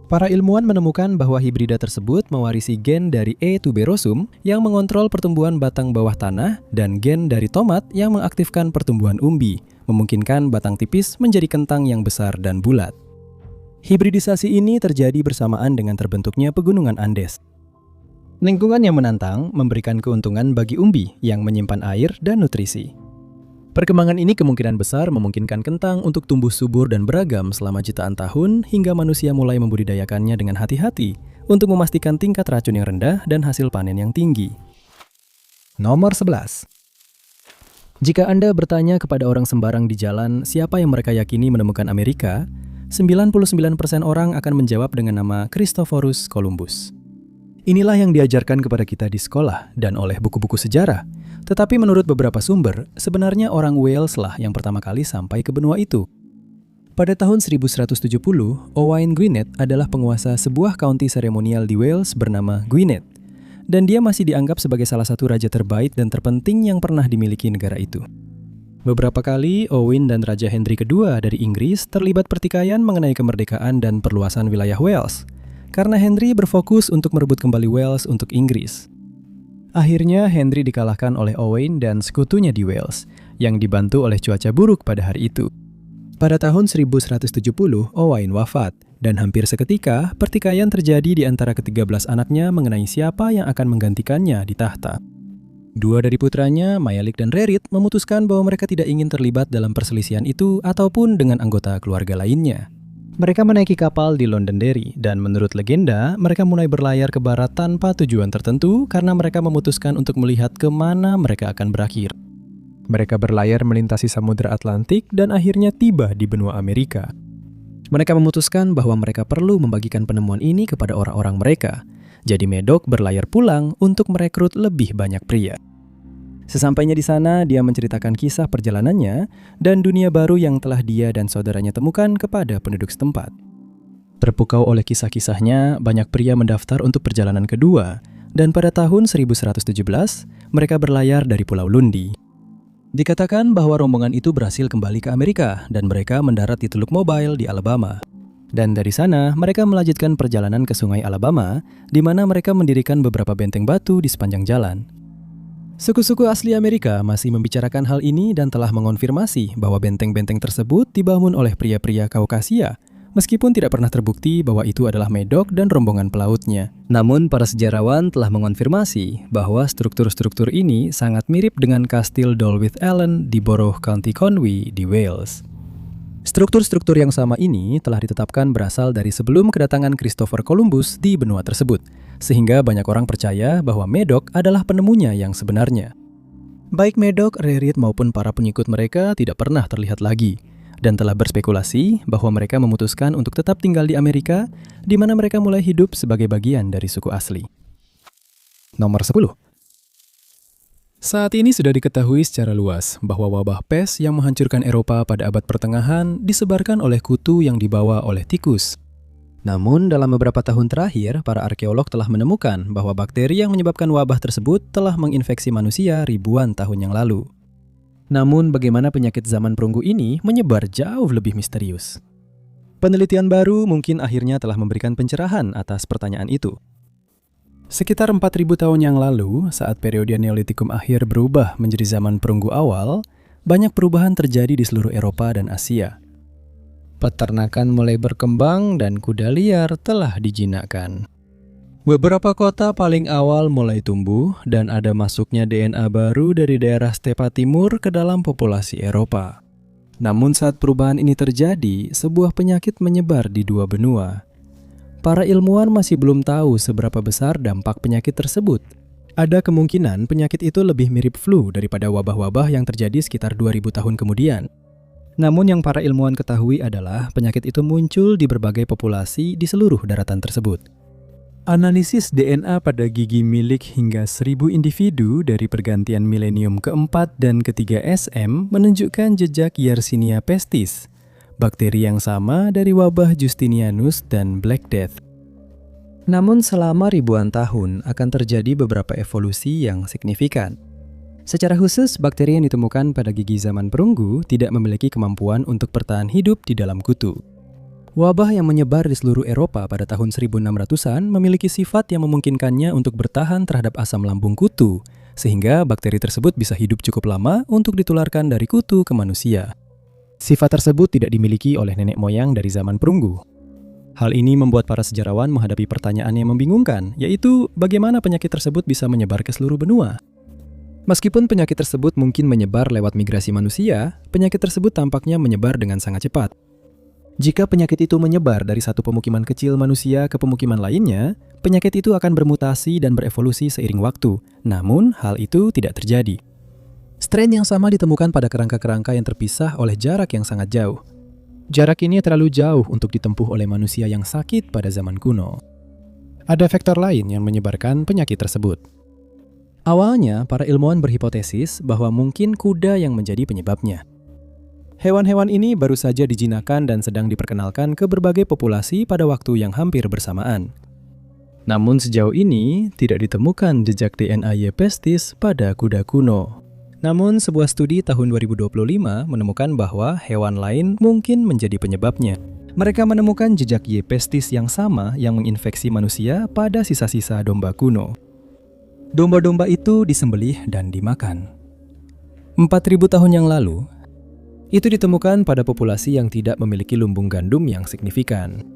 Speaker 1: Para ilmuwan menemukan bahwa hibrida tersebut mewarisi gen dari E. tuberosum yang mengontrol pertumbuhan batang bawah tanah dan gen dari tomat yang mengaktifkan pertumbuhan umbi, memungkinkan batang tipis menjadi kentang yang besar dan bulat. Hibridisasi ini terjadi bersamaan dengan terbentuknya pegunungan Andes. Lingkungan yang menantang memberikan keuntungan bagi umbi yang menyimpan air dan nutrisi. Perkembangan ini kemungkinan besar memungkinkan kentang untuk tumbuh subur dan beragam selama jutaan tahun hingga manusia mulai membudidayakannya dengan hati-hati untuk memastikan tingkat racun yang rendah dan hasil panen yang tinggi. Nomor 11. Jika Anda bertanya kepada orang sembarang di jalan siapa yang mereka yakini menemukan Amerika, 99% orang akan menjawab dengan nama Christophorus Columbus. Inilah yang diajarkan kepada kita di sekolah dan oleh buku-buku sejarah. Tetapi menurut beberapa sumber, sebenarnya orang Wales lah yang pertama kali sampai ke benua itu. Pada tahun 1170, Owain Gwynedd adalah penguasa sebuah county seremonial di Wales bernama Gwynedd. Dan dia masih dianggap sebagai salah satu raja terbaik dan terpenting yang pernah dimiliki negara itu. Beberapa kali, Owain dan Raja Henry II dari Inggris terlibat pertikaian mengenai kemerdekaan dan perluasan wilayah Wales, karena Henry berfokus untuk merebut kembali Wales untuk Inggris. Akhirnya, Henry dikalahkan oleh Owain dan sekutunya di Wales, yang dibantu oleh cuaca buruk pada hari itu. Pada tahun 1170, Owain wafat, dan hampir seketika, pertikaian terjadi di antara ke-13 anaknya mengenai siapa yang akan menggantikannya di tahta. Dua dari putranya, Mayalik dan Rerit, memutuskan bahwa mereka tidak ingin terlibat dalam perselisihan itu ataupun dengan anggota keluarga lainnya. Mereka menaiki kapal di Londonderry dan menurut legenda, mereka mulai berlayar ke barat tanpa tujuan tertentu karena mereka memutuskan untuk melihat kemana mereka akan berakhir. Mereka berlayar melintasi Samudra Atlantik dan akhirnya tiba di benua Amerika. Mereka memutuskan bahwa mereka perlu membagikan penemuan ini kepada orang-orang mereka. Jadi Medok berlayar pulang untuk merekrut lebih banyak pria. Sesampainya di sana, dia menceritakan kisah perjalanannya dan dunia baru yang telah dia dan saudaranya temukan kepada penduduk setempat. Terpukau oleh kisah-kisahnya, banyak pria mendaftar untuk perjalanan kedua, dan pada tahun 1117, mereka berlayar dari Pulau Lundi. Dikatakan bahwa rombongan itu berhasil kembali ke Amerika dan mereka mendarat di Teluk Mobile di Alabama. Dan dari sana, mereka melanjutkan perjalanan ke Sungai Alabama, di mana mereka mendirikan beberapa benteng batu di sepanjang jalan. Suku-suku asli Amerika masih membicarakan hal ini dan telah mengonfirmasi bahwa benteng-benteng tersebut dibangun oleh pria-pria Kaukasia, meskipun tidak pernah terbukti bahwa itu adalah Medok dan rombongan pelautnya. Namun, para sejarawan telah mengonfirmasi bahwa struktur-struktur ini sangat mirip dengan Kastil Dolwith Allen di Borough County Conwy di Wales. Struktur-struktur yang sama ini telah ditetapkan berasal dari sebelum kedatangan Christopher Columbus di benua tersebut, sehingga banyak orang percaya bahwa Medok adalah penemunya yang sebenarnya. Baik Medok, Rerit maupun para pengikut mereka tidak pernah terlihat lagi, dan telah berspekulasi bahwa mereka memutuskan untuk tetap tinggal di Amerika, di mana mereka mulai hidup sebagai bagian dari suku asli. Nomor 10. Saat ini sudah diketahui secara luas bahwa wabah pes yang menghancurkan Eropa pada abad pertengahan disebarkan oleh kutu yang dibawa oleh tikus. Namun, dalam beberapa tahun terakhir, para arkeolog telah menemukan bahwa bakteri yang menyebabkan wabah tersebut telah menginfeksi manusia ribuan tahun yang lalu. Namun, bagaimana penyakit zaman perunggu ini menyebar jauh lebih misterius. Penelitian baru mungkin akhirnya telah memberikan pencerahan atas pertanyaan itu. Sekitar 4.000 tahun yang lalu, saat periode Neolitikum akhir berubah menjadi zaman perunggu awal, banyak perubahan terjadi di seluruh Eropa dan Asia. Peternakan mulai berkembang dan kuda liar telah dijinakkan. Beberapa kota paling awal mulai tumbuh dan ada masuknya DNA baru dari daerah stepa timur ke dalam populasi Eropa. Namun saat perubahan ini terjadi, sebuah penyakit menyebar di dua benua. Para ilmuwan masih belum tahu seberapa besar dampak penyakit tersebut. Ada kemungkinan penyakit itu lebih mirip flu daripada wabah-wabah yang terjadi sekitar 2000 tahun kemudian. Namun yang para ilmuwan ketahui adalah penyakit itu muncul di berbagai populasi di seluruh daratan tersebut. Analisis DNA pada gigi milik hingga 1000 individu dari pergantian milenium keempat dan ketiga SM menunjukkan jejak Yersinia pestis, bakteri yang sama dari wabah Justinianus dan Black Death. Namun selama ribuan tahun akan terjadi beberapa evolusi yang signifikan. Secara khusus, bakteri yang ditemukan pada gigi zaman perunggu tidak memiliki kemampuan untuk bertahan hidup di dalam kutu. Wabah yang menyebar di seluruh Eropa pada tahun 1600-an memiliki sifat yang memungkinkannya untuk bertahan terhadap asam lambung kutu, sehingga bakteri tersebut bisa hidup cukup lama untuk ditularkan dari kutu ke manusia. Sifat tersebut tidak dimiliki oleh nenek moyang dari zaman perunggu. Hal ini membuat para sejarawan menghadapi pertanyaan yang membingungkan, yaitu bagaimana penyakit tersebut bisa menyebar ke seluruh benua. Meskipun penyakit tersebut mungkin menyebar lewat migrasi manusia, penyakit tersebut tampaknya menyebar dengan sangat cepat. Jika penyakit itu menyebar dari satu pemukiman kecil manusia ke pemukiman lainnya, penyakit itu akan bermutasi dan berevolusi seiring waktu. Namun, hal itu tidak terjadi. Strain yang sama ditemukan pada kerangka-kerangka yang terpisah oleh jarak yang sangat jauh. Jarak ini terlalu jauh untuk ditempuh oleh manusia yang sakit pada zaman kuno. Ada faktor lain yang menyebarkan penyakit tersebut. Awalnya, para ilmuwan berhipotesis bahwa mungkin kuda yang menjadi penyebabnya. Hewan-hewan ini baru saja dijinakkan dan sedang diperkenalkan ke berbagai populasi pada waktu yang hampir bersamaan. Namun sejauh ini, tidak ditemukan jejak DNA Y. pestis pada kuda kuno. Namun, sebuah studi tahun 2025 menemukan bahwa hewan lain mungkin menjadi penyebabnya. Mereka menemukan jejak Y. pestis yang sama yang menginfeksi manusia pada sisa-sisa domba kuno. Domba-domba itu disembelih dan dimakan. 4.000 tahun yang lalu, itu ditemukan pada populasi yang tidak memiliki lumbung gandum yang signifikan.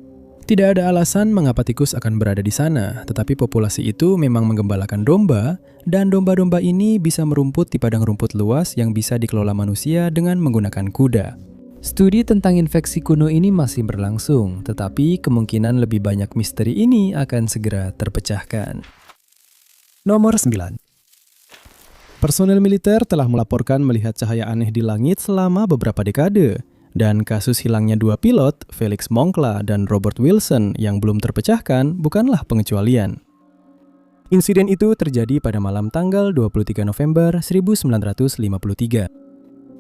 Speaker 1: Tidak ada alasan mengapa tikus akan berada di sana, tetapi populasi itu memang menggembalakan domba, dan domba-domba ini bisa merumput di padang rumput luas yang bisa dikelola manusia dengan menggunakan kuda. Studi tentang infeksi kuno ini masih berlangsung, tetapi kemungkinan lebih banyak misteri ini akan segera terpecahkan. Nomor 9. Personel militer telah melaporkan melihat cahaya aneh di langit selama beberapa dekade. Dan kasus hilangnya dua pilot, Felix Moncla dan Robert Wilson yang belum terpecahkan bukanlah pengecualian. Insiden itu terjadi pada malam tanggal 23 November 1953.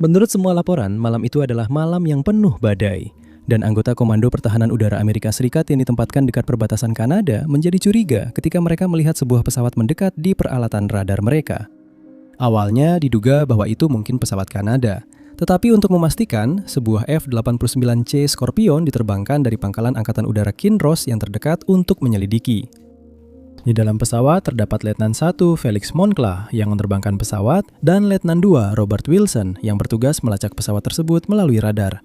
Speaker 1: Menurut semua laporan, malam itu adalah malam yang penuh badai. Dan anggota Komando Pertahanan Udara Amerika Serikat yang ditempatkan dekat perbatasan Kanada menjadi curiga ketika mereka melihat sebuah pesawat mendekat di peralatan radar mereka. Awalnya diduga bahwa itu mungkin pesawat Kanada. Tetapi untuk memastikan, sebuah F-89C Scorpion diterbangkan dari pangkalan Angkatan Udara Kinross yang terdekat untuk menyelidiki. Di dalam pesawat terdapat Letnan 1 Felix Moncla yang menerbangkan pesawat dan Letnan 2 Robert Wilson yang bertugas melacak pesawat tersebut melalui radar.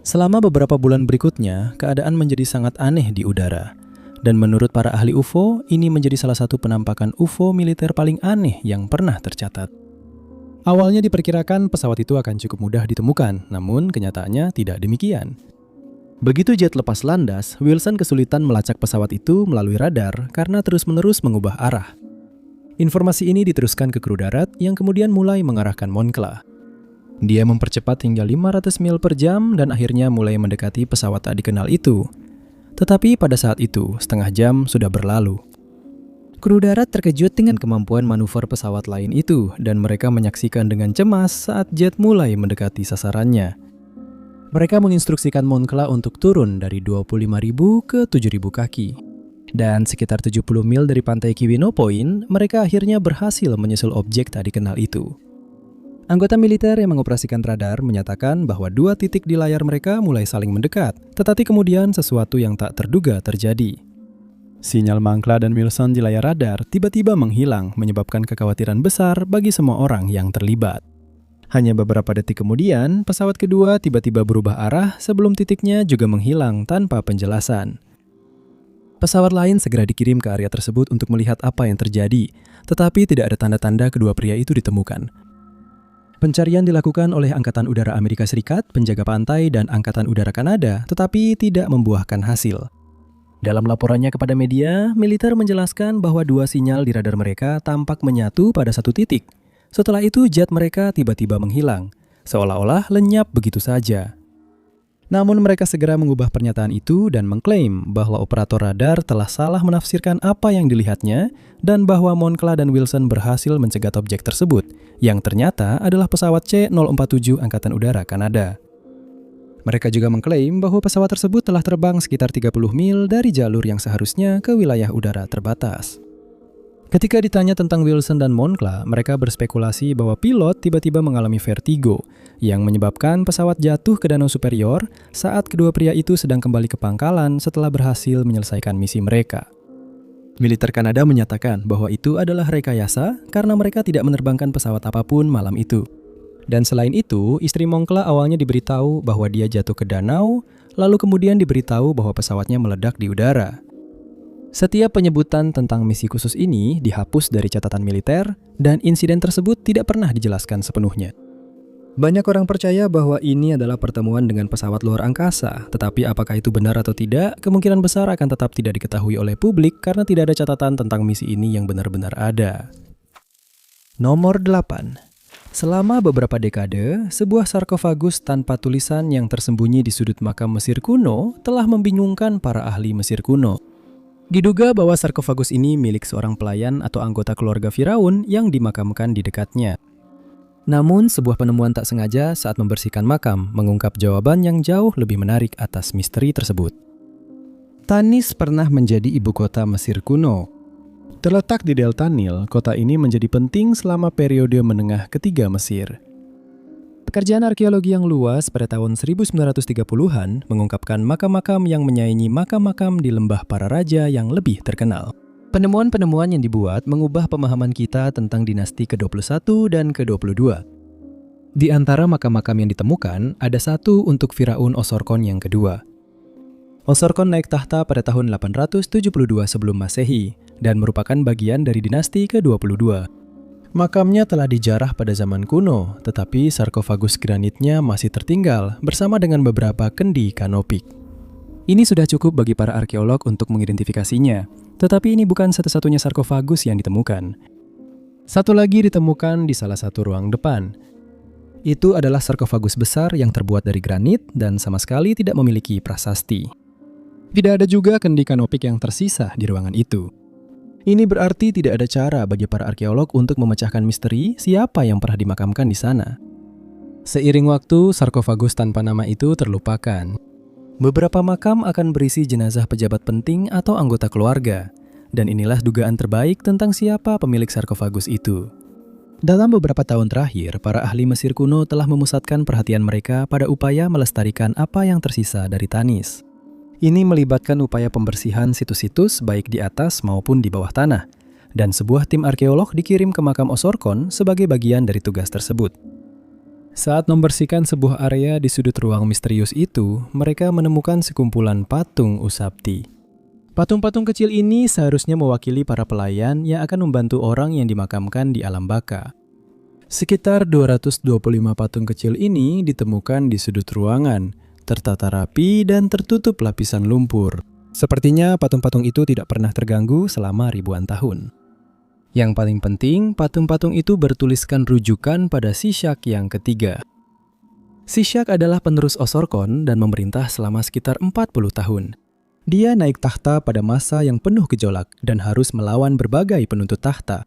Speaker 1: Selama beberapa bulan berikutnya, keadaan menjadi sangat aneh di udara. Dan menurut para ahli UFO, ini menjadi salah satu penampakan UFO militer paling aneh yang pernah tercatat. Awalnya diperkirakan pesawat itu akan cukup mudah ditemukan, namun kenyataannya tidak demikian. Begitu jet lepas landas, Wilson kesulitan melacak pesawat itu melalui radar karena terus-menerus mengubah arah. Informasi ini diteruskan ke kru darat yang kemudian mulai mengarahkan Moncla. Dia mempercepat hingga 500 mil per jam dan akhirnya mulai mendekati pesawat tak dikenal itu. Tetapi pada saat itu, setengah jam sudah berlalu. Kru darat terkejut dengan kemampuan manuver pesawat lain itu dan mereka menyaksikan dengan cemas saat jet mulai mendekati sasarannya. Mereka menginstruksikan Moncla untuk turun dari 25.000 ke 7.000 kaki. Dan sekitar 70 mil dari pantai Keweenaw Point, mereka akhirnya berhasil menyusul objek tak dikenal itu. Anggota militer yang mengoperasikan radar menyatakan bahwa dua titik di layar mereka mulai saling mendekat, tetapi kemudian sesuatu yang tak terduga terjadi. Sinyal Mankla dan Wilson di layar radar tiba-tiba menghilang, menyebabkan kekhawatiran besar bagi semua orang yang terlibat. Hanya beberapa detik kemudian, pesawat kedua tiba-tiba berubah arah sebelum titiknya juga menghilang tanpa penjelasan. Pesawat lain segera dikirim ke area tersebut untuk melihat apa yang terjadi, tetapi tidak ada tanda-tanda kedua pria itu ditemukan. Pencarian dilakukan oleh Angkatan Udara Amerika Serikat, penjaga pantai, dan Angkatan Udara Kanada, tetapi tidak membuahkan hasil. Dalam laporannya kepada media, militer menjelaskan bahwa dua sinyal di radar mereka tampak menyatu pada satu titik. Setelah itu, jet mereka tiba-tiba menghilang, seolah-olah lenyap begitu saja. Namun mereka segera mengubah pernyataan itu dan mengklaim bahwa operator radar telah salah menafsirkan apa yang dilihatnya dan bahwa Moncla dan Wilson berhasil mencegat objek tersebut, yang ternyata adalah pesawat C-047 Angkatan Udara Kanada. Mereka juga mengklaim bahwa pesawat tersebut telah terbang sekitar 30 mil dari jalur yang seharusnya ke wilayah udara terbatas. Ketika ditanya tentang Wilson dan Moncla, mereka berspekulasi bahwa pilot tiba-tiba mengalami vertigo yang menyebabkan pesawat jatuh ke danau superior saat kedua pria itu sedang kembali ke pangkalan setelah berhasil menyelesaikan misi mereka. Militer Kanada menyatakan bahwa itu adalah rekayasa karena mereka tidak menerbangkan pesawat apapun malam itu. Dan selain itu, istri Moncla awalnya diberitahu bahwa dia jatuh ke danau, lalu kemudian diberitahu bahwa pesawatnya meledak di udara. Setiap penyebutan tentang misi khusus ini dihapus dari catatan militer, dan insiden tersebut tidak pernah dijelaskan sepenuhnya. Banyak orang percaya bahwa ini adalah pertemuan dengan pesawat luar angkasa, tetapi apakah itu benar atau tidak, kemungkinan besar akan tetap tidak diketahui oleh publik karena tidak ada catatan tentang misi ini yang benar-benar ada. Nomor 8. Selama beberapa dekade, sebuah sarkofagus tanpa tulisan yang tersembunyi di sudut makam Mesir kuno telah membingungkan para ahli Mesir kuno. Diduga bahwa sarkofagus ini milik seorang pelayan atau anggota keluarga Firaun yang dimakamkan di dekatnya. Namun, sebuah penemuan tak sengaja saat membersihkan makam mengungkap jawaban yang jauh lebih menarik atas misteri tersebut. Tanis pernah menjadi ibu kota Mesir kuno. Terletak di delta Nil, kota ini menjadi penting selama periode menengah ketiga Mesir. Pekerjaan arkeologi yang luas pada tahun 1930-an mengungkapkan makam-makam yang menyaingi makam-makam di lembah para raja yang lebih terkenal. Penemuan-penemuan yang dibuat mengubah pemahaman kita tentang dinasti ke-21 dan ke-22. Di antara makam-makam yang ditemukan, ada satu untuk Firaun Osorkon yang kedua. Osorkon naik tahta pada tahun 872 sebelum Masehi dan merupakan bagian dari dinasti ke-22. Makamnya telah dijarah pada zaman kuno, tetapi sarkofagus granitnya masih tertinggal bersama dengan beberapa kendi kanopik. Ini sudah cukup bagi para arkeolog untuk mengidentifikasinya, tetapi ini bukan satu-satunya sarkofagus yang ditemukan. Satu lagi ditemukan di salah satu ruang depan. Itu adalah sarkofagus besar yang terbuat dari granit dan sama sekali tidak memiliki prasasti. Tidak ada juga kendi kanopik yang tersisa di ruangan itu. Ini berarti tidak ada cara bagi para arkeolog untuk memecahkan misteri siapa yang pernah dimakamkan di sana. Seiring waktu, sarkofagus tanpa nama itu terlupakan. Beberapa makam akan berisi jenazah pejabat penting atau anggota keluarga, dan inilah dugaan terbaik tentang siapa pemilik sarkofagus itu. Dalam beberapa tahun terakhir, para ahli Mesir kuno telah memusatkan perhatian mereka pada upaya melestarikan apa yang tersisa dari Tanis. Ini melibatkan upaya pembersihan situs-situs baik di atas maupun di bawah tanah, dan sebuah tim arkeolog dikirim ke makam Osorkon sebagai bagian dari tugas tersebut. Saat membersihkan sebuah area di sudut ruang misterius itu, mereka menemukan sekumpulan patung Ushabti. Patung-patung kecil ini seharusnya mewakili para pelayan yang akan membantu orang yang dimakamkan di alam baka. Sekitar 225 patung kecil ini ditemukan di sudut ruangan, tertata rapi dan tertutup lapisan lumpur. Sepertinya patung-patung itu tidak pernah terganggu selama ribuan tahun. Yang paling penting, patung-patung itu bertuliskan rujukan pada Shishak yang ketiga. Shishak adalah penerus Osorkon dan memerintah selama sekitar 40 tahun. Dia naik tahta pada masa yang penuh gejolak dan harus melawan berbagai penuntut tahta.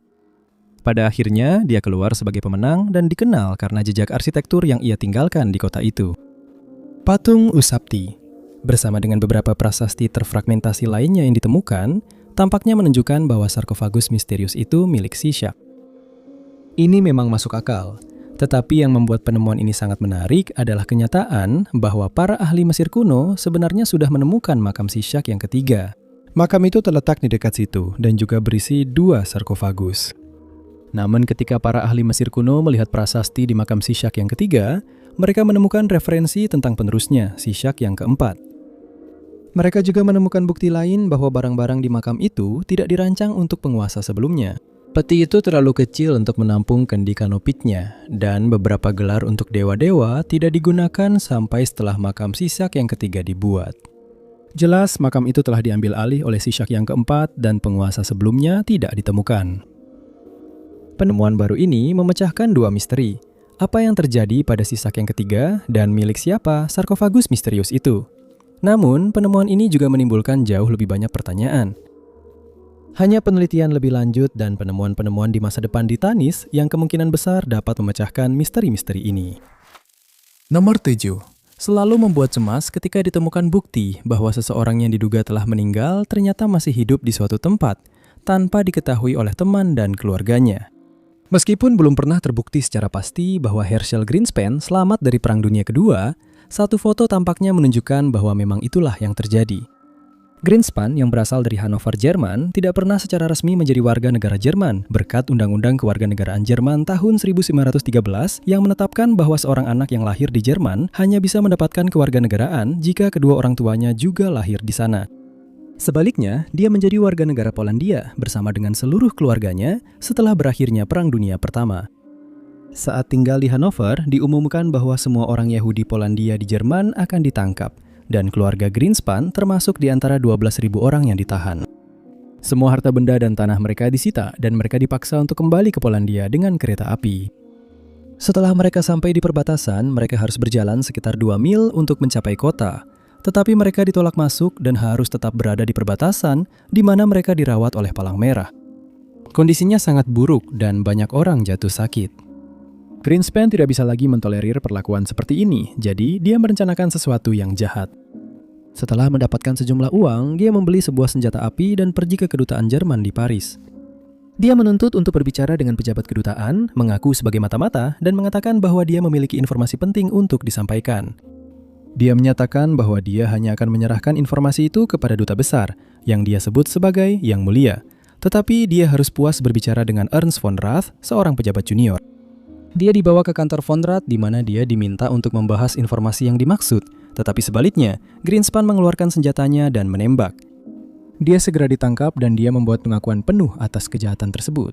Speaker 1: Pada akhirnya, dia keluar sebagai pemenang dan dikenal karena jejak arsitektur yang ia tinggalkan di kota itu. Patung Ushabti, bersama dengan beberapa prasasti terfragmentasi lainnya yang ditemukan, tampaknya menunjukkan bahwa sarkofagus misterius itu milik Shishak. Ini memang masuk akal, Tetapi yang membuat penemuan ini sangat menarik adalah kenyataan bahwa para ahli Mesir kuno sebenarnya sudah menemukan makam Shishak yang ketiga. Makam itu terletak di dekat situ dan juga berisi 2 sarkofagus. Namun ketika para ahli Mesir kuno melihat prasasti di makam Shishak yang ketiga, mereka menemukan referensi tentang penerusnya, Shishak yang keempat. Mereka juga menemukan bukti lain bahwa barang-barang di makam itu tidak dirancang untuk penguasa sebelumnya. Peti itu terlalu kecil untuk menampung kendi kanopitnya, dan beberapa gelar untuk dewa-dewa tidak digunakan sampai setelah makam Shishak yang ketiga dibuat. Jelas makam itu telah diambil alih oleh Shishak yang keempat dan penguasa sebelumnya tidak ditemukan. Penemuan baru ini memecahkan 2 misteri. Apa yang terjadi pada Shishak yang ketiga dan milik siapa sarkofagus misterius itu? Namun, penemuan ini juga menimbulkan jauh lebih banyak pertanyaan. Hanya penelitian lebih lanjut dan penemuan-penemuan di masa depan di Tanis yang kemungkinan besar dapat memecahkan misteri-misteri ini. Nomor 7. Selalu membuat cemas ketika ditemukan bukti bahwa seseorang yang diduga telah meninggal ternyata masih hidup di suatu tempat, tanpa diketahui oleh teman dan keluarganya. Meskipun belum pernah terbukti secara pasti bahwa Herschel Greenspan selamat dari Perang Dunia Kedua, satu foto tampaknya menunjukkan bahwa memang itulah yang terjadi. Greenspan yang berasal dari Hanover, Jerman, tidak pernah secara resmi menjadi warga negara Jerman berkat Undang-Undang Kewarganegaraan Jerman tahun 1913 yang menetapkan bahwa seorang anak yang lahir di Jerman hanya bisa mendapatkan kewarganegaraan jika kedua orang tuanya juga lahir di sana. Sebaliknya, dia menjadi warga negara Polandia bersama dengan seluruh keluarganya setelah berakhirnya Perang Dunia Pertama. Saat tinggal di Hanover, diumumkan bahwa semua orang Yahudi Polandia di Jerman akan ditangkap, dan keluarga Greenspan termasuk di antara 12.000 orang yang ditahan. Semua harta benda dan tanah mereka disita, dan mereka dipaksa untuk kembali ke Polandia dengan kereta api. Setelah mereka sampai di perbatasan, mereka harus berjalan sekitar 2 mil untuk mencapai kota. Tetapi mereka ditolak masuk dan harus tetap berada di perbatasan, di mana mereka dirawat oleh Palang Merah. Kondisinya sangat buruk dan banyak orang jatuh sakit. Greenspan tidak bisa lagi mentolerir perlakuan seperti ini, jadi dia merencanakan sesuatu yang jahat. Setelah mendapatkan sejumlah uang, dia membeli sebuah senjata api dan pergi ke kedutaan Jerman di Paris. Dia menuntut untuk berbicara dengan pejabat kedutaan, mengaku sebagai mata-mata, dan mengatakan bahwa dia memiliki informasi penting untuk disampaikan. Dia menyatakan bahwa dia hanya akan menyerahkan informasi itu kepada duta besar, yang dia sebut sebagai Yang Mulia. Tetapi dia harus puas berbicara dengan Ernst von Rath, seorang pejabat junior. Dia dibawa ke kantor von Rath di mana dia diminta untuk membahas informasi yang dimaksud, tetapi sebaliknya, Greenspan mengeluarkan senjatanya dan menembak. Dia segera ditangkap dan dia membuat pengakuan penuh atas kejahatan tersebut.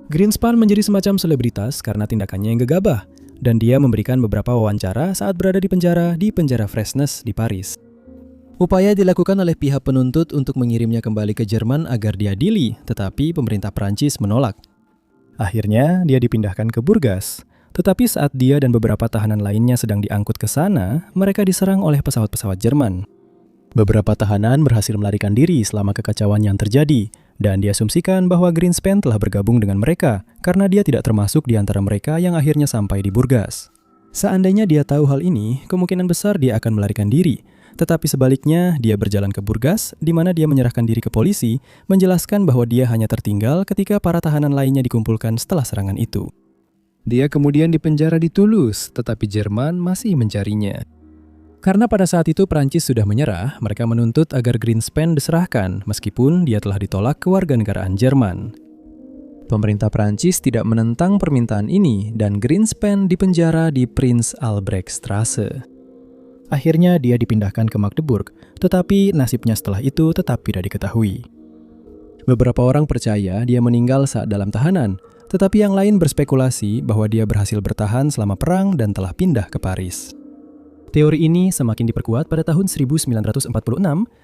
Speaker 1: Greenspan menjadi semacam selebritas karena tindakannya yang gegabah, dan dia memberikan beberapa wawancara saat berada di penjara Fresnes di Paris. Upaya dilakukan oleh pihak penuntut untuk mengirimnya kembali ke Jerman agar diadili, tetapi pemerintah Prancis menolak. Akhirnya, dia dipindahkan ke Burgas. Tetapi saat dia dan beberapa tahanan lainnya sedang diangkut ke sana, mereka diserang oleh pesawat-pesawat Jerman. Beberapa tahanan berhasil melarikan diri selama kekacauan yang terjadi, dan diasumsikan bahwa Greenspan telah bergabung dengan mereka karena dia tidak termasuk di antara mereka yang akhirnya sampai di Burgas. Seandainya dia tahu hal ini, kemungkinan besar dia akan melarikan diri. Tetapi sebaliknya, dia berjalan ke Burgas, di mana dia menyerahkan diri ke polisi, menjelaskan bahwa dia hanya tertinggal ketika para tahanan lainnya dikumpulkan setelah serangan itu. Dia kemudian dipenjara di Toulouse, tetapi Jerman masih mencarinya. Karena pada saat itu Prancis sudah menyerah, mereka menuntut agar Greenspan diserahkan, meskipun dia telah ditolak kewarganegaraan Jerman. Pemerintah Prancis tidak menentang permintaan ini, dan Greenspan dipenjara di Prince Albrecht Strasse. Akhirnya dia dipindahkan ke Magdeburg, tetapi nasibnya setelah itu tetap tidak diketahui. Beberapa orang percaya dia meninggal saat dalam tahanan, tetapi yang lain berspekulasi bahwa dia berhasil bertahan selama perang dan telah pindah ke Paris. Teori ini semakin diperkuat pada tahun 1946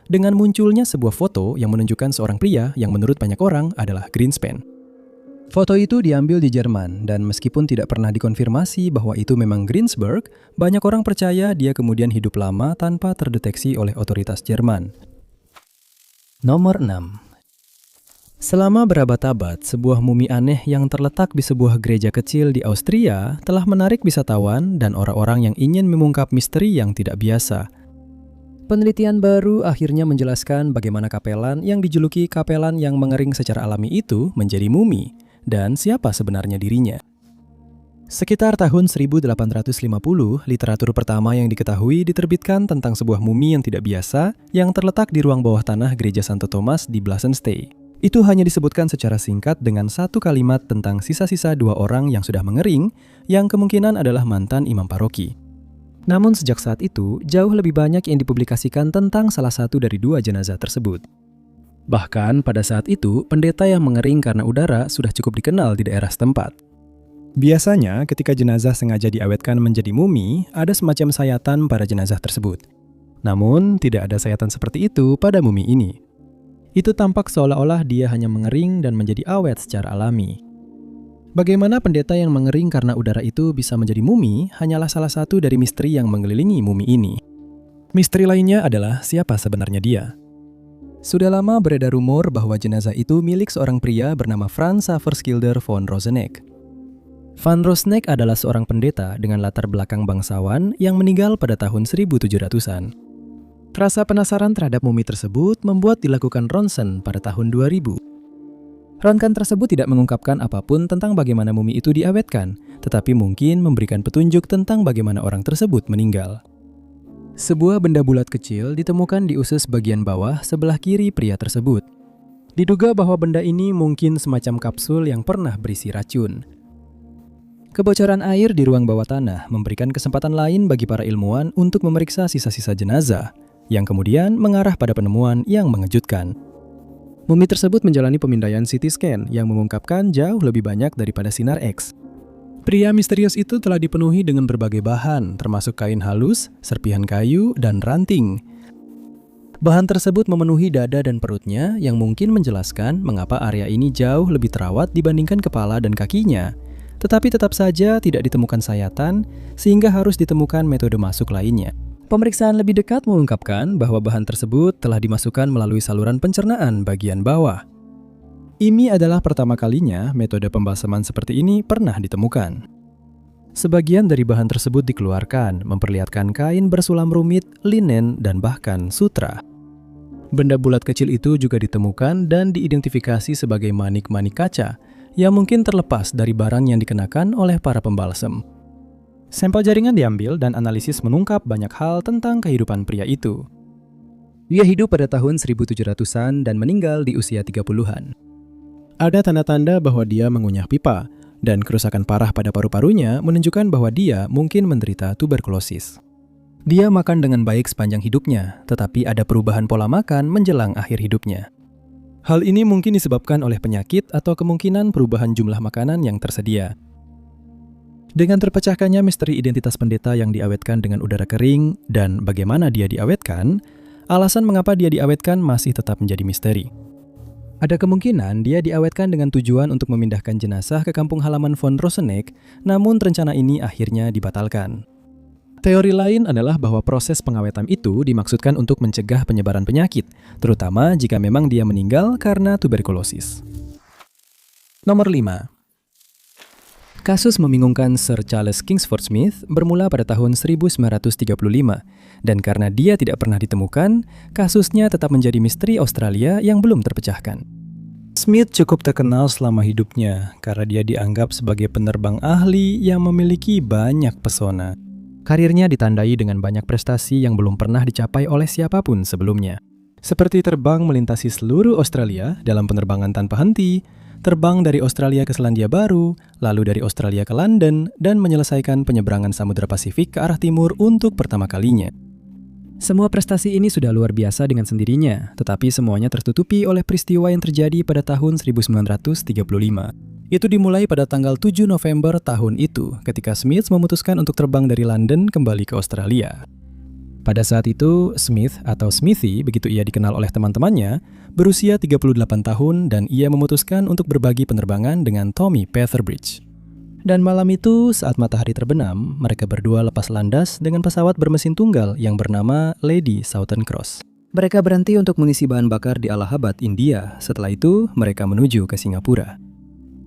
Speaker 1: dengan munculnya sebuah foto yang menunjukkan seorang pria yang menurut banyak orang adalah Greenspan. Foto itu diambil di Jerman, dan meskipun tidak pernah dikonfirmasi bahwa itu memang Greensberg, banyak orang percaya dia kemudian hidup lama tanpa terdeteksi oleh otoritas Jerman. Nomor 6. Selama berabad-abad, sebuah mumi aneh yang terletak di sebuah gereja kecil di Austria telah menarik wisatawan dan orang-orang yang ingin mengungkap misteri yang tidak biasa. Penelitian baru akhirnya menjelaskan bagaimana kapelan yang dijuluki kapelan yang mengering secara alami itu menjadi mumi, dan siapa sebenarnya dirinya. Sekitar tahun 1850, literatur pertama yang diketahui diterbitkan tentang sebuah mumi yang tidak biasa yang terletak di ruang bawah tanah Gereja Santo Thomas di Blasensee. Itu hanya disebutkan secara singkat dengan satu kalimat tentang sisa-sisa 2 orang yang sudah mengering, yang kemungkinan adalah mantan imam paroki. Namun sejak saat itu, jauh lebih banyak yang dipublikasikan tentang salah satu dari 2 jenazah tersebut. Bahkan pada saat itu, pendeta yang mengering karena udara sudah cukup dikenal di daerah setempat. Biasanya, ketika jenazah sengaja diawetkan menjadi mumi, ada semacam sayatan pada jenazah tersebut. Namun, tidak ada sayatan seperti itu pada mumi ini. Itu tampak seolah-olah dia hanya mengering dan menjadi awet secara alami. Bagaimana pendeta yang mengering karena udara itu bisa menjadi mumi hanyalah salah satu dari misteri yang mengelilingi mumi ini. Misteri lainnya adalah siapa sebenarnya dia. Sudah lama beredar rumor bahwa jenazah itu milik seorang pria bernama Franz Saverskilder von Roseneck. Van Roseneck adalah seorang pendeta dengan latar belakang bangsawan yang meninggal pada tahun 1700-an. Rasa penasaran terhadap mumi tersebut membuat dilakukan ronsen pada tahun 2000. Rongkan tersebut tidak mengungkapkan apapun tentang bagaimana mumi itu diawetkan, tetapi mungkin memberikan petunjuk tentang bagaimana orang tersebut meninggal. Sebuah benda bulat kecil ditemukan di usus bagian bawah sebelah kiri pria tersebut. Diduga bahwa benda ini mungkin semacam kapsul yang pernah berisi racun. Kebocoran air di ruang bawah tanah memberikan kesempatan lain bagi para ilmuwan untuk memeriksa sisa-sisa jenazah, yang kemudian mengarah pada penemuan yang mengejutkan. Mumi tersebut menjalani pemindaian CT scan yang mengungkapkan jauh lebih banyak daripada sinar X. Pria misterius itu telah dipenuhi dengan berbagai bahan, termasuk kain halus, serpihan kayu, dan ranting. Bahan tersebut memenuhi dada dan perutnya yang mungkin menjelaskan mengapa area ini jauh lebih terawat dibandingkan kepala dan kakinya. Tetapi tetap saja tidak ditemukan sayatan, sehingga harus ditemukan metode masuk lainnya. Pemeriksaan lebih dekat mengungkapkan bahwa bahan tersebut telah dimasukkan melalui saluran pencernaan bagian bawah. Ini adalah pertama kalinya metode pembalsaman seperti ini pernah ditemukan. Sebagian dari bahan tersebut dikeluarkan, memperlihatkan kain bersulam rumit, linen, dan bahkan sutra. Benda bulat kecil itu juga ditemukan dan diidentifikasi sebagai manik-manik kaca, yang mungkin terlepas dari barang yang dikenakan oleh para pembalsam. Sampel jaringan diambil dan analisis mengungkap banyak hal tentang kehidupan pria itu. Dia hidup pada tahun 1700-an dan meninggal di usia 30-an. Ada tanda-tanda bahwa dia mengunyah pipa, dan kerusakan parah pada paru-parunya menunjukkan bahwa dia mungkin menderita tuberkulosis. Dia makan dengan baik sepanjang hidupnya, tetapi ada perubahan pola makan menjelang akhir hidupnya. Hal ini mungkin disebabkan oleh penyakit atau kemungkinan perubahan jumlah makanan yang tersedia. Dengan terpecahkannya misteri identitas pendeta yang diawetkan dengan udara kering dan bagaimana dia diawetkan, alasan mengapa dia diawetkan masih tetap menjadi misteri. Ada kemungkinan dia diawetkan dengan tujuan untuk memindahkan jenazah ke kampung halaman von Roseneck, namun rencana ini akhirnya dibatalkan. Teori lain adalah bahwa proses pengawetan itu dimaksudkan untuk mencegah penyebaran penyakit, terutama jika memang dia meninggal karena tuberkulosis. Nomor 5. Kasus membingungkan Sir Charles Kingsford Smith bermula pada tahun 1935, dan karena dia tidak pernah ditemukan, kasusnya tetap menjadi misteri Australia yang belum terpecahkan. Smith cukup terkenal selama hidupnya karena dia dianggap sebagai penerbang ahli yang memiliki banyak pesona. Karirnya ditandai dengan banyak prestasi yang belum pernah dicapai oleh siapapun sebelumnya. Seperti terbang melintasi seluruh Australia dalam penerbangan tanpa henti, terbang dari Australia ke Selandia Baru, lalu dari Australia ke London, dan menyelesaikan penyeberangan Samudra Pasifik ke arah timur untuk pertama kalinya. Semua prestasi ini sudah luar biasa dengan sendirinya, tetapi semuanya tertutupi oleh peristiwa yang terjadi pada tahun 1935. Itu dimulai pada tanggal 7 November tahun itu, ketika Smith memutuskan untuk terbang dari London kembali ke Australia. Pada saat itu, Smith atau Smithy, begitu ia dikenal oleh teman-temannya, berusia 38 tahun dan ia memutuskan untuk berbagi penerbangan dengan Tommy Petherbridge. Dan malam itu, saat matahari terbenam, mereka berdua lepas landas dengan pesawat bermesin tunggal yang bernama Lady Southern Cross. Mereka berhenti untuk mengisi bahan bakar di Allahabad, India. Setelah itu, mereka menuju ke Singapura.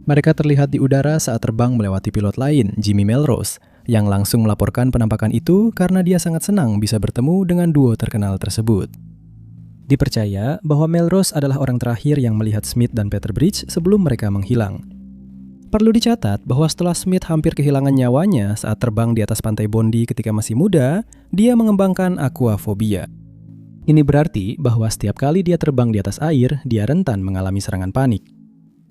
Speaker 1: Mereka terlihat di udara saat terbang melewati pilot lain, Jimmy Melrose, yang langsung melaporkan penampakan itu karena dia sangat senang bisa bertemu dengan duo terkenal tersebut. Dipercaya bahwa Melrose adalah orang terakhir yang melihat Smith dan Petherbridge sebelum mereka menghilang. Perlu dicatat bahwa setelah Smith hampir kehilangan nyawanya saat terbang di atas pantai Bondi ketika masih muda, dia mengembangkan aquafobia. Ini berarti bahwa setiap kali dia terbang di atas air, dia rentan mengalami serangan panik.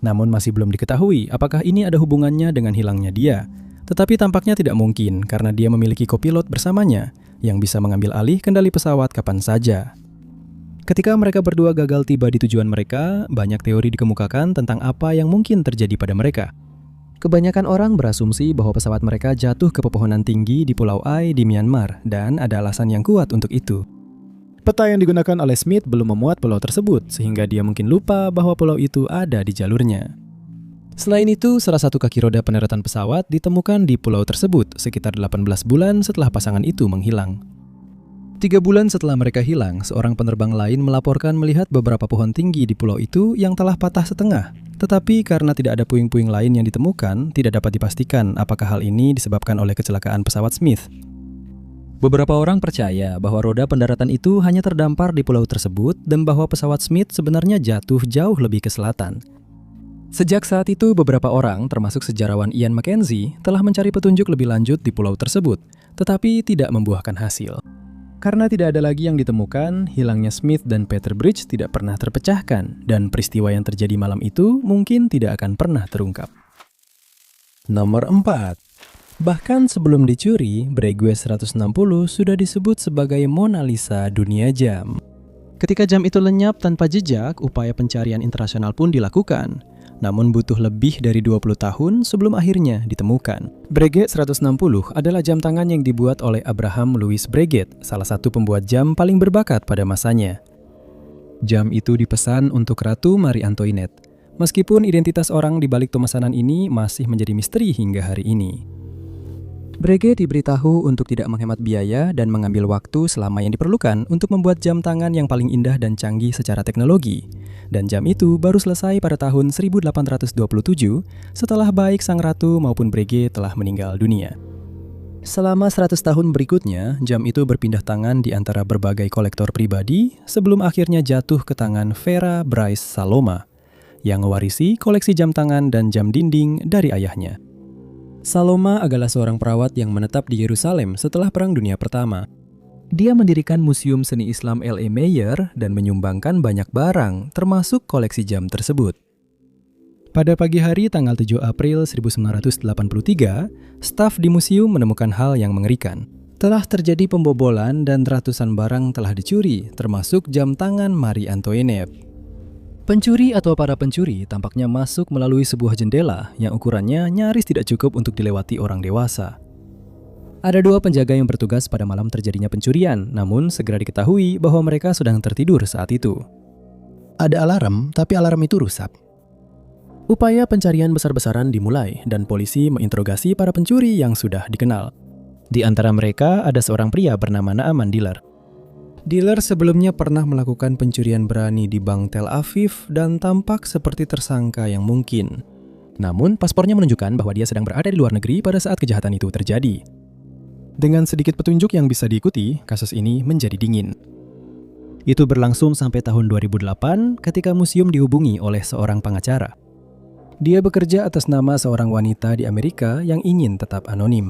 Speaker 1: Namun masih belum diketahui apakah ini ada hubungannya dengan hilangnya dia. Tetapi tampaknya tidak mungkin karena dia memiliki kopilot bersamanya yang bisa mengambil alih kendali pesawat kapan saja. Ketika mereka berdua gagal tiba di tujuan mereka, banyak teori dikemukakan tentang apa yang mungkin terjadi pada mereka. Kebanyakan orang berasumsi bahwa pesawat mereka jatuh ke pepohonan tinggi di Pulau Ai di Myanmar dan ada alasan yang kuat untuk itu. Peta yang digunakan oleh Smith belum memuat pulau tersebut sehingga dia mungkin lupa bahwa pulau itu ada di jalurnya. Selain itu, salah satu kaki roda pendaratan pesawat ditemukan di pulau tersebut sekitar 18 bulan setelah pasangan itu menghilang. 3 bulan setelah mereka hilang, seorang penerbang lain melaporkan melihat beberapa pohon tinggi di pulau itu yang telah patah setengah. Tetapi karena tidak ada puing-puing lain yang ditemukan, tidak dapat dipastikan apakah hal ini disebabkan oleh kecelakaan pesawat Smith. Beberapa orang percaya bahwa roda pendaratan itu hanya terdampar di pulau tersebut dan bahwa pesawat Smith sebenarnya jatuh jauh lebih ke selatan. Sejak saat itu, beberapa orang, termasuk sejarawan Ian Mackenzie, telah mencari petunjuk lebih lanjut di pulau tersebut, tetapi tidak membuahkan hasil. Karena tidak ada lagi yang ditemukan, hilangnya Smith dan Peter Bridge tidak pernah terpecahkan, dan peristiwa yang terjadi malam itu mungkin tidak akan pernah terungkap. Nomor 4. Bahkan sebelum dicuri, Breguet 160 sudah disebut sebagai Mona Lisa dunia jam. Ketika jam itu lenyap tanpa jejak, upaya pencarian internasional pun dilakukan. Namun butuh lebih dari 20 tahun sebelum akhirnya ditemukan. Breguet 160 adalah jam tangan yang dibuat oleh Abraham Louis Breguet, salah satu pembuat jam paling berbakat pada masanya. Jam itu dipesan untuk Ratu Marie Antoinette, meskipun identitas orang di balik pemesanan ini masih menjadi misteri hingga hari ini. Breguet diberitahu untuk tidak menghemat biaya dan mengambil waktu selama yang diperlukan untuk membuat jam tangan yang paling indah dan canggih secara teknologi. Dan jam itu baru selesai pada tahun 1827 setelah baik sang ratu maupun Breguet telah meninggal dunia. Selama 100 tahun berikutnya, jam itu berpindah tangan di antara berbagai kolektor pribadi sebelum akhirnya jatuh ke tangan Vera Bryce Saloma yang mewarisi koleksi jam tangan dan jam dinding dari ayahnya. Saloma adalah seorang perawat yang menetap di Yerusalem setelah Perang Dunia Pertama. Dia mendirikan Museum Seni Islam L.A. Meyer dan menyumbangkan banyak barang, termasuk koleksi jam tersebut. Pada pagi hari tanggal 7 April 1983, staf di museum menemukan hal yang mengerikan. Telah terjadi pembobolan dan ratusan barang telah dicuri, termasuk jam tangan Marie Antoinette. Pencuri atau para pencuri tampaknya masuk melalui sebuah jendela yang ukurannya nyaris tidak cukup untuk dilewati orang dewasa. Ada 2 penjaga yang bertugas pada malam terjadinya pencurian, namun segera diketahui bahwa mereka sedang tertidur saat itu. Ada alarm, tapi alarm itu rusak. Upaya pencarian besar-besaran dimulai dan polisi menginterogasi para pencuri yang sudah dikenal. Di antara mereka ada seorang pria bernama Naaman Diller. Diller sebelumnya pernah melakukan pencurian berani di Bank Tel Aviv dan tampak seperti tersangka yang mungkin. Namun, paspornya menunjukkan bahwa dia sedang berada di luar negeri pada saat kejahatan itu terjadi. Dengan sedikit petunjuk yang bisa diikuti, kasus ini menjadi dingin. Itu berlangsung sampai tahun 2008 ketika museum dihubungi oleh seorang pengacara. Dia bekerja atas nama seorang wanita di Amerika yang ingin tetap anonim.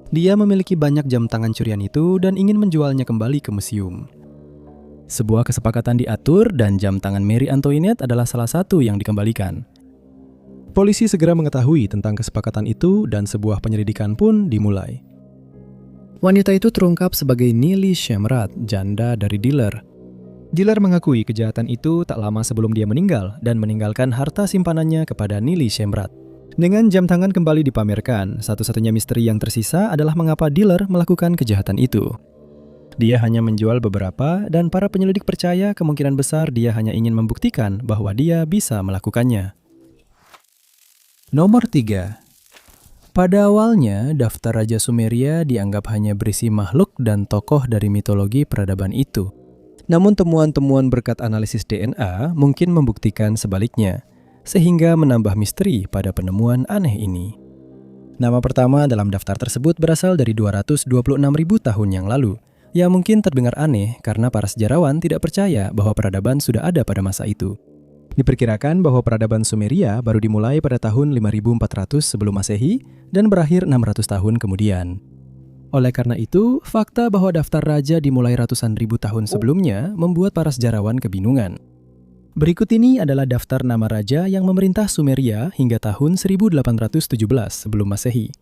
Speaker 1: Dia memiliki banyak jam tangan curian itu dan ingin menjualnya kembali ke museum. Sebuah kesepakatan diatur dan jam tangan Marie Antoinette adalah salah satu yang dikembalikan. Polisi segera mengetahui tentang kesepakatan itu dan sebuah penyelidikan pun dimulai. Wanita itu terungkap sebagai Nili Shemrat, janda dari Diller. Diller mengakui kejahatan itu tak lama sebelum dia meninggal dan meninggalkan harta simpanannya kepada Nili Shemrat. Dengan jam tangan kembali dipamerkan, satu-satunya misteri yang tersisa adalah mengapa Diller melakukan kejahatan itu. Dia hanya menjual beberapa dan para penyelidik percaya kemungkinan besar dia hanya ingin membuktikan bahwa dia bisa melakukannya. Nomor 3. Pada awalnya, daftar Raja Sumeria dianggap hanya berisi makhluk dan tokoh dari mitologi peradaban itu. Namun temuan-temuan berkat analisis DNA mungkin membuktikan sebaliknya, sehingga menambah misteri pada penemuan aneh ini. Nama pertama dalam daftar tersebut berasal dari 226.000 tahun yang lalu, yang mungkin terdengar aneh karena para sejarawan tidak percaya bahwa peradaban sudah ada pada masa itu. Diperkirakan bahwa peradaban Sumeria baru dimulai pada tahun 5400 sebelum Masehi dan berakhir 600 tahun kemudian. Oleh karena itu, fakta bahwa daftar raja dimulai ratusan ribu tahun sebelumnya membuat para sejarawan kebingungan. Berikut ini adalah daftar nama raja yang memerintah Sumeria hingga tahun 1817 sebelum Masehi.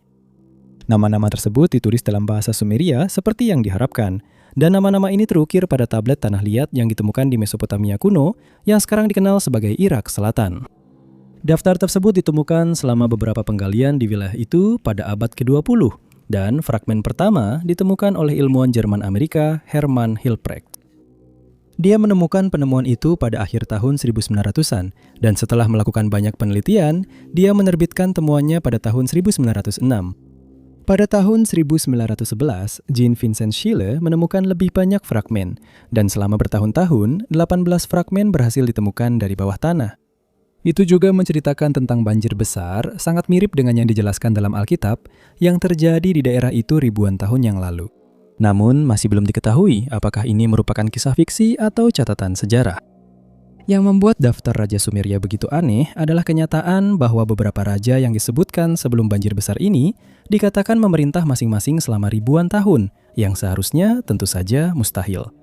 Speaker 1: Nama-nama tersebut ditulis dalam bahasa Sumeria seperti yang diharapkan, dan nama-nama ini terukir pada tablet tanah liat yang ditemukan di Mesopotamia kuno yang sekarang dikenal sebagai Irak Selatan. Daftar tersebut ditemukan selama beberapa penggalian di wilayah itu pada abad ke-20, dan fragmen pertama ditemukan oleh ilmuwan Jerman Amerika Hermann Hilprecht. Dia menemukan penemuan itu pada akhir tahun 1900-an, dan setelah melakukan banyak penelitian, dia menerbitkan temuannya pada tahun 1906. Pada tahun 1911, Jean Vincent Scheele menemukan lebih banyak fragmen, dan selama bertahun-tahun, 18 fragmen berhasil ditemukan dari bawah tanah. Itu juga menceritakan tentang banjir besar, sangat mirip dengan yang dijelaskan dalam Alkitab, yang terjadi di daerah itu ribuan tahun yang lalu. Namun, masih belum diketahui apakah ini merupakan kisah fiksi atau catatan sejarah. Yang membuat daftar Raja Sumeria begitu aneh adalah kenyataan bahwa beberapa raja yang disebutkan sebelum banjir besar ini dikatakan memerintah masing-masing selama ribuan tahun, yang seharusnya tentu saja mustahil.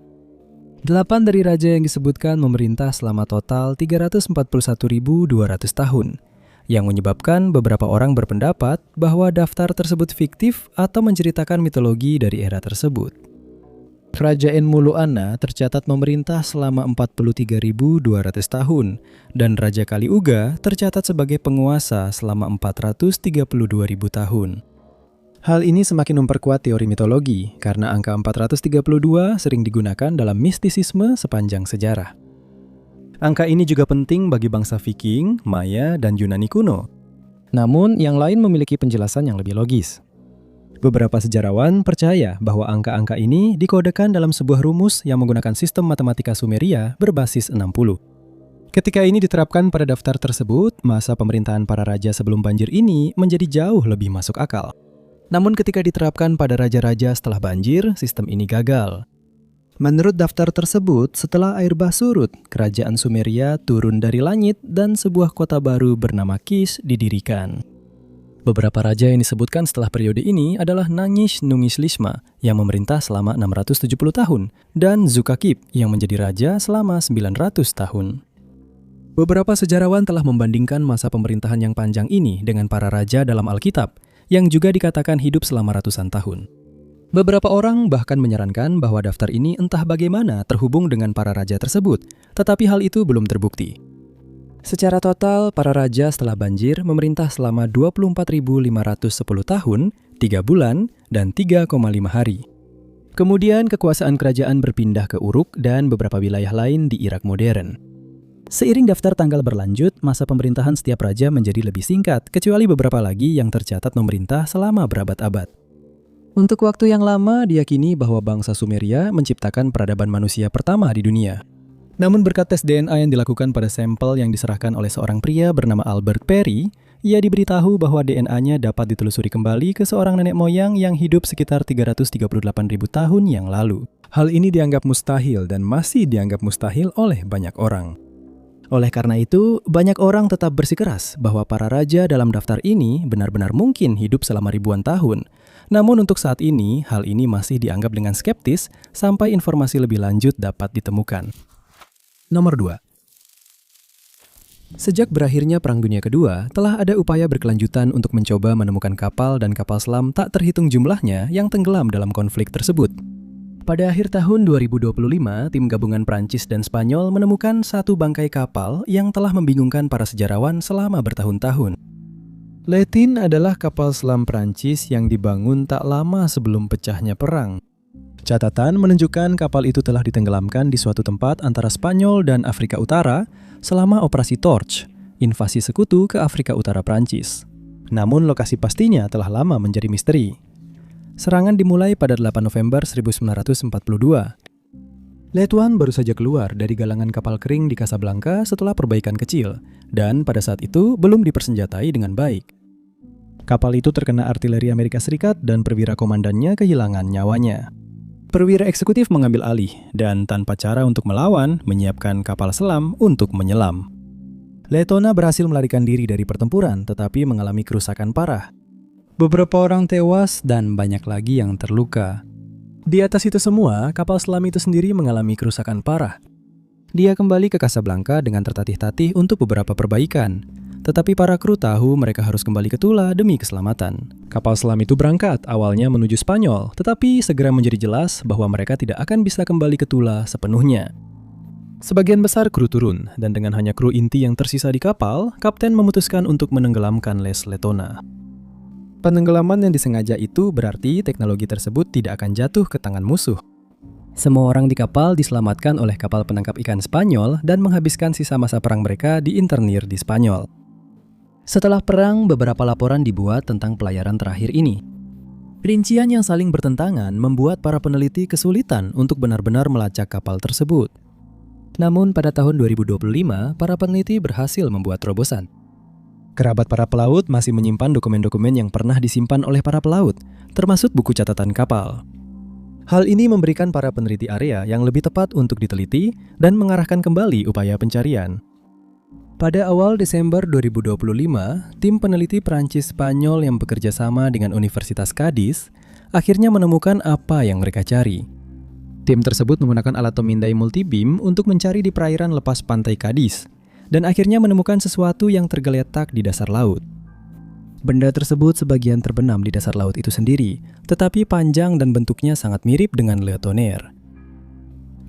Speaker 1: 8 dari raja yang disebutkan memerintah selama total 341.200 tahun, yang menyebabkan beberapa orang berpendapat bahwa daftar tersebut fiktif atau menceritakan mitologi dari era tersebut. Kerajaan Muluana tercatat memerintah selama 43.200 tahun, dan Raja Kaliuga tercatat sebagai penguasa selama 432.000 tahun. Hal ini semakin memperkuat teori mitologi, karena angka 432 sering digunakan dalam mistisisme sepanjang sejarah. Angka ini juga penting bagi bangsa Viking, Maya, dan Yunani kuno. Namun, yang lain memiliki penjelasan yang lebih logis. Beberapa sejarawan percaya bahwa angka-angka ini dikodekan dalam sebuah rumus yang menggunakan sistem matematika Sumeria berbasis 60. Ketika ini diterapkan pada daftar tersebut, masa pemerintahan para raja sebelum banjir ini menjadi jauh lebih masuk akal. Namun ketika diterapkan pada raja-raja setelah banjir, sistem ini gagal. Menurut daftar tersebut, setelah air bah surut, kerajaan Sumeria turun dari langit dan sebuah kota baru bernama Kish didirikan. Beberapa raja yang disebutkan setelah periode ini adalah Nangish Nungislishma yang memerintah selama 670 tahun dan Zukakip yang menjadi raja selama 900 tahun. Beberapa sejarawan telah membandingkan masa pemerintahan yang panjang ini dengan para raja dalam Alkitab yang juga dikatakan hidup selama ratusan tahun. Beberapa orang bahkan menyarankan bahwa daftar ini entah bagaimana terhubung dengan para raja tersebut, tetapi hal itu belum terbukti. Secara total, para raja setelah banjir memerintah selama 24.510 tahun, 3 bulan, dan 3,5 hari. Kemudian kekuasaan kerajaan berpindah ke Uruk dan beberapa wilayah lain di Irak modern. Seiring daftar tanggal berlanjut, masa pemerintahan setiap raja menjadi lebih singkat, kecuali beberapa lagi yang tercatat memerintah selama berabad-abad. Untuk waktu yang lama, diyakini bahwa bangsa Sumeria menciptakan peradaban manusia pertama di dunia. Namun berkat tes DNA yang dilakukan pada sampel yang diserahkan oleh seorang pria bernama Albert Perry, ia diberitahu bahwa DNA-nya dapat ditelusuri kembali ke seorang nenek moyang yang hidup sekitar 338.000 tahun yang lalu. Hal ini dianggap mustahil dan masih dianggap mustahil oleh banyak orang. Oleh karena itu, banyak orang tetap bersikeras bahwa para raja dalam daftar ini benar-benar mungkin hidup selama ribuan tahun. Namun untuk saat ini, hal ini masih dianggap dengan skeptis sampai informasi lebih lanjut dapat ditemukan. Nomor 2. Sejak berakhirnya Perang Dunia Kedua, telah ada upaya berkelanjutan untuk mencoba menemukan kapal dan kapal selam tak terhitung jumlahnya yang tenggelam dalam konflik tersebut. Pada akhir tahun 2025, tim gabungan Prancis dan Spanyol menemukan satu bangkai kapal yang telah membingungkan para sejarawan selama bertahun-tahun. Letin adalah kapal selam Prancis yang dibangun tak lama sebelum pecahnya perang. Catatan menunjukkan kapal itu telah ditenggelamkan di suatu tempat antara Spanyol dan Afrika Utara selama Operasi Torch, invasi sekutu ke Afrika Utara Prancis. Namun lokasi pastinya telah lama menjadi misteri. Serangan dimulai pada 8 November 1942. Letuan baru saja keluar dari galangan kapal kering di Casablanca setelah perbaikan kecil, dan pada saat itu belum dipersenjatai dengan baik. Kapal itu terkena artileri Amerika Serikat dan perwira komandannya kehilangan nyawanya. Perwira eksekutif mengambil alih dan tanpa cara untuk melawan, menyiapkan kapal selam untuk menyelam. Letona berhasil melarikan diri dari pertempuran tetapi mengalami kerusakan parah. Beberapa orang tewas dan banyak lagi yang terluka. Di atas itu semua, kapal selam itu sendiri mengalami kerusakan parah. Dia kembali ke Casablanca dengan tertatih-tatih untuk beberapa perbaikan. Tetapi para kru tahu mereka harus kembali ke Tula demi keselamatan. Kapal selam itu berangkat awalnya menuju Spanyol, tetapi segera menjadi jelas bahwa mereka tidak akan bisa kembali ke Tula sepenuhnya. Sebagian besar kru turun, dan dengan hanya kru inti yang tersisa di kapal, kapten memutuskan untuk menenggelamkan Les Letona. Penenggelaman yang disengaja itu berarti teknologi tersebut tidak akan jatuh ke tangan musuh. Semua orang di kapal diselamatkan oleh kapal penangkap ikan Spanyol dan menghabiskan sisa masa perang mereka di internir di Spanyol. Setelah perang, beberapa laporan dibuat tentang pelayaran terakhir ini. Rincian yang saling bertentangan membuat para peneliti kesulitan untuk benar-benar melacak kapal tersebut. Namun pada tahun 2025, para peneliti berhasil membuat terobosan. Kerabat para pelaut masih menyimpan dokumen-dokumen yang pernah disimpan oleh para pelaut, termasuk buku catatan kapal. Hal ini memberikan para peneliti area yang lebih tepat untuk diteliti dan mengarahkan kembali upaya pencarian. Pada awal Desember 2025, tim peneliti Prancis-Spanyol yang bekerja sama dengan Universitas Cadiz akhirnya menemukan apa yang mereka cari. Tim tersebut menggunakan alat pemindai multibeam untuk mencari di perairan lepas pantai Cadiz, dan akhirnya menemukan sesuatu yang tergeletak di dasar laut. Benda tersebut sebagian terbenam di dasar laut itu sendiri, tetapi panjang dan bentuknya sangat mirip dengan Le Tonnerre.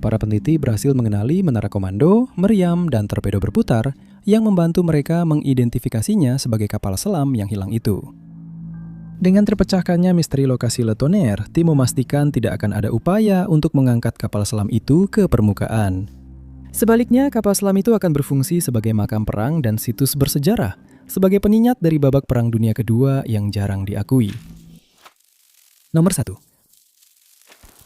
Speaker 1: Para peneliti berhasil mengenali menara komando, meriam, dan torpedo berputar yang membantu mereka mengidentifikasinya sebagai kapal selam yang hilang itu. Dengan terpecahkannya misteri lokasi Le Tonnerre, tim memastikan tidak akan ada upaya untuk mengangkat kapal selam itu ke permukaan. Sebaliknya, kapal selam itu akan berfungsi sebagai makam perang dan situs bersejarah, sebagai pengingat dari babak Perang Dunia Kedua yang jarang diakui. Nomor 1.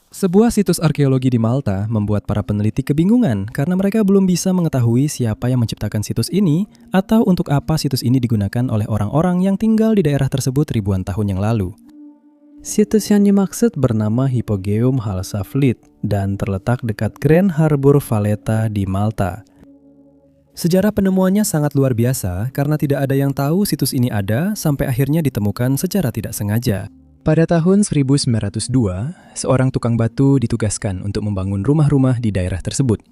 Speaker 1: Sebuah situs arkeologi di Malta membuat para peneliti kebingungan karena mereka belum bisa mengetahui siapa yang menciptakan situs ini atau untuk apa situs ini digunakan oleh orang-orang yang tinggal di daerah tersebut ribuan tahun yang lalu. Situs yang dimaksud bernama Hypogeum Halsafliet dan terletak dekat Grand Harbour Valletta di Malta. Sejarah penemuannya sangat luar biasa karena tidak ada yang tahu situs ini ada sampai akhirnya ditemukan secara tidak sengaja. Pada tahun 1902, seorang tukang batu ditugaskan untuk membangun rumah-rumah di daerah tersebut,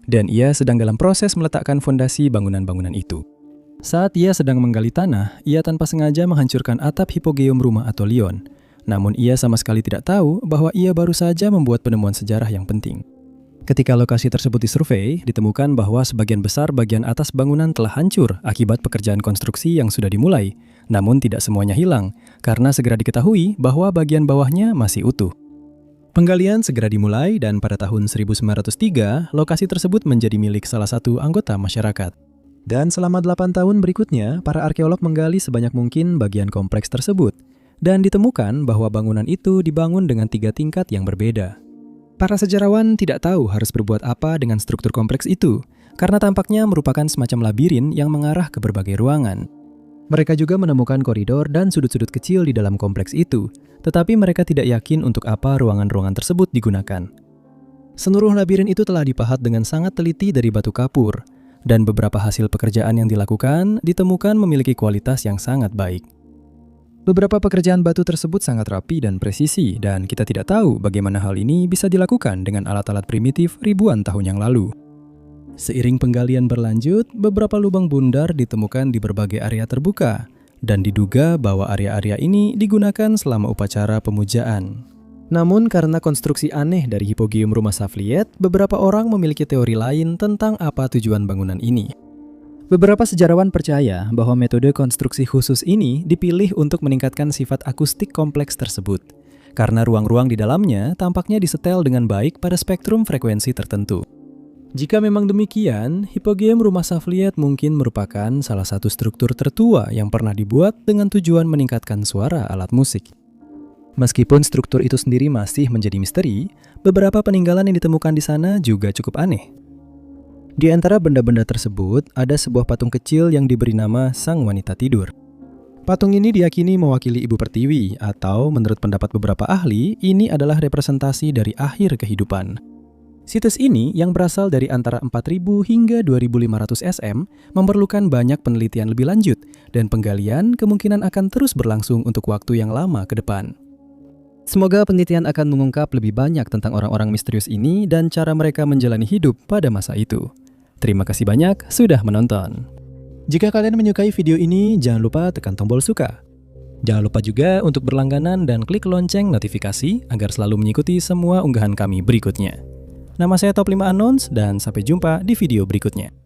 Speaker 1: dan ia sedang dalam proses meletakkan fondasi bangunan-bangunan itu. Saat ia sedang menggali tanah, ia tanpa sengaja menghancurkan atap hipogeum rumah Atolion. Namun ia sama sekali tidak tahu bahwa ia baru saja membuat penemuan sejarah yang penting. Ketika lokasi tersebut disurvei, ditemukan bahwa sebagian besar bagian atas bangunan telah hancur akibat pekerjaan konstruksi yang sudah dimulai, namun tidak semuanya hilang, karena segera diketahui bahwa bagian bawahnya masih utuh. Penggalian segera dimulai dan pada tahun 1903, lokasi tersebut menjadi milik salah satu anggota masyarakat. Dan selama 8 tahun berikutnya, para arkeolog menggali sebanyak mungkin bagian kompleks tersebut, dan ditemukan bahwa bangunan itu dibangun dengan 3 tingkat yang berbeda. Para sejarawan tidak tahu harus berbuat apa dengan struktur kompleks itu, karena tampaknya merupakan semacam labirin yang mengarah ke berbagai ruangan. Mereka juga menemukan koridor dan sudut-sudut kecil di dalam kompleks itu, tetapi mereka tidak yakin untuk apa ruangan-ruangan tersebut digunakan. Seluruh labirin itu telah dipahat dengan sangat teliti dari batu kapur, dan beberapa hasil pekerjaan yang dilakukan ditemukan memiliki kualitas yang sangat baik. Beberapa pekerjaan batu tersebut sangat rapi dan presisi, dan kita tidak tahu bagaimana hal ini bisa dilakukan dengan alat-alat primitif ribuan tahun yang lalu. Seiring penggalian berlanjut, beberapa lubang bundar ditemukan di berbagai area terbuka, dan diduga bahwa area-area ini digunakan selama upacara pemujaan. Namun karena konstruksi aneh dari Hypogeum rumah Safliet, beberapa orang memiliki teori lain tentang apa tujuan bangunan ini. Beberapa sejarawan percaya bahwa metode konstruksi khusus ini dipilih untuk meningkatkan sifat akustik kompleks tersebut, karena ruang-ruang di dalamnya tampaknya disetel dengan baik pada spektrum frekuensi tertentu. Jika memang demikian, Hypogeum rumah Safliet mungkin merupakan salah satu struktur tertua yang pernah dibuat dengan tujuan meningkatkan suara alat musik. Meskipun struktur itu sendiri masih menjadi misteri, beberapa peninggalan yang ditemukan di sana juga cukup aneh. Di antara benda-benda tersebut, ada sebuah patung kecil yang diberi nama Sang Wanita Tidur. Patung ini diyakini mewakili Ibu Pertiwi, atau menurut pendapat beberapa ahli, ini adalah representasi dari akhir kehidupan. Situs ini yang berasal dari antara 4.000 hingga 2.500 SM memerlukan banyak penelitian lebih lanjut dan penggalian kemungkinan akan terus berlangsung untuk waktu yang lama ke depan. Semoga penelitian akan mengungkap lebih banyak tentang orang-orang misterius ini dan cara mereka menjalani hidup pada masa itu. Terima kasih banyak sudah menonton. Jika kalian menyukai video ini, jangan lupa tekan tombol suka. Jangan lupa juga untuk berlangganan dan klik lonceng notifikasi agar selalu mengikuti semua unggahan kami berikutnya. Nama saya Top 5 Anons dan sampai jumpa di video berikutnya.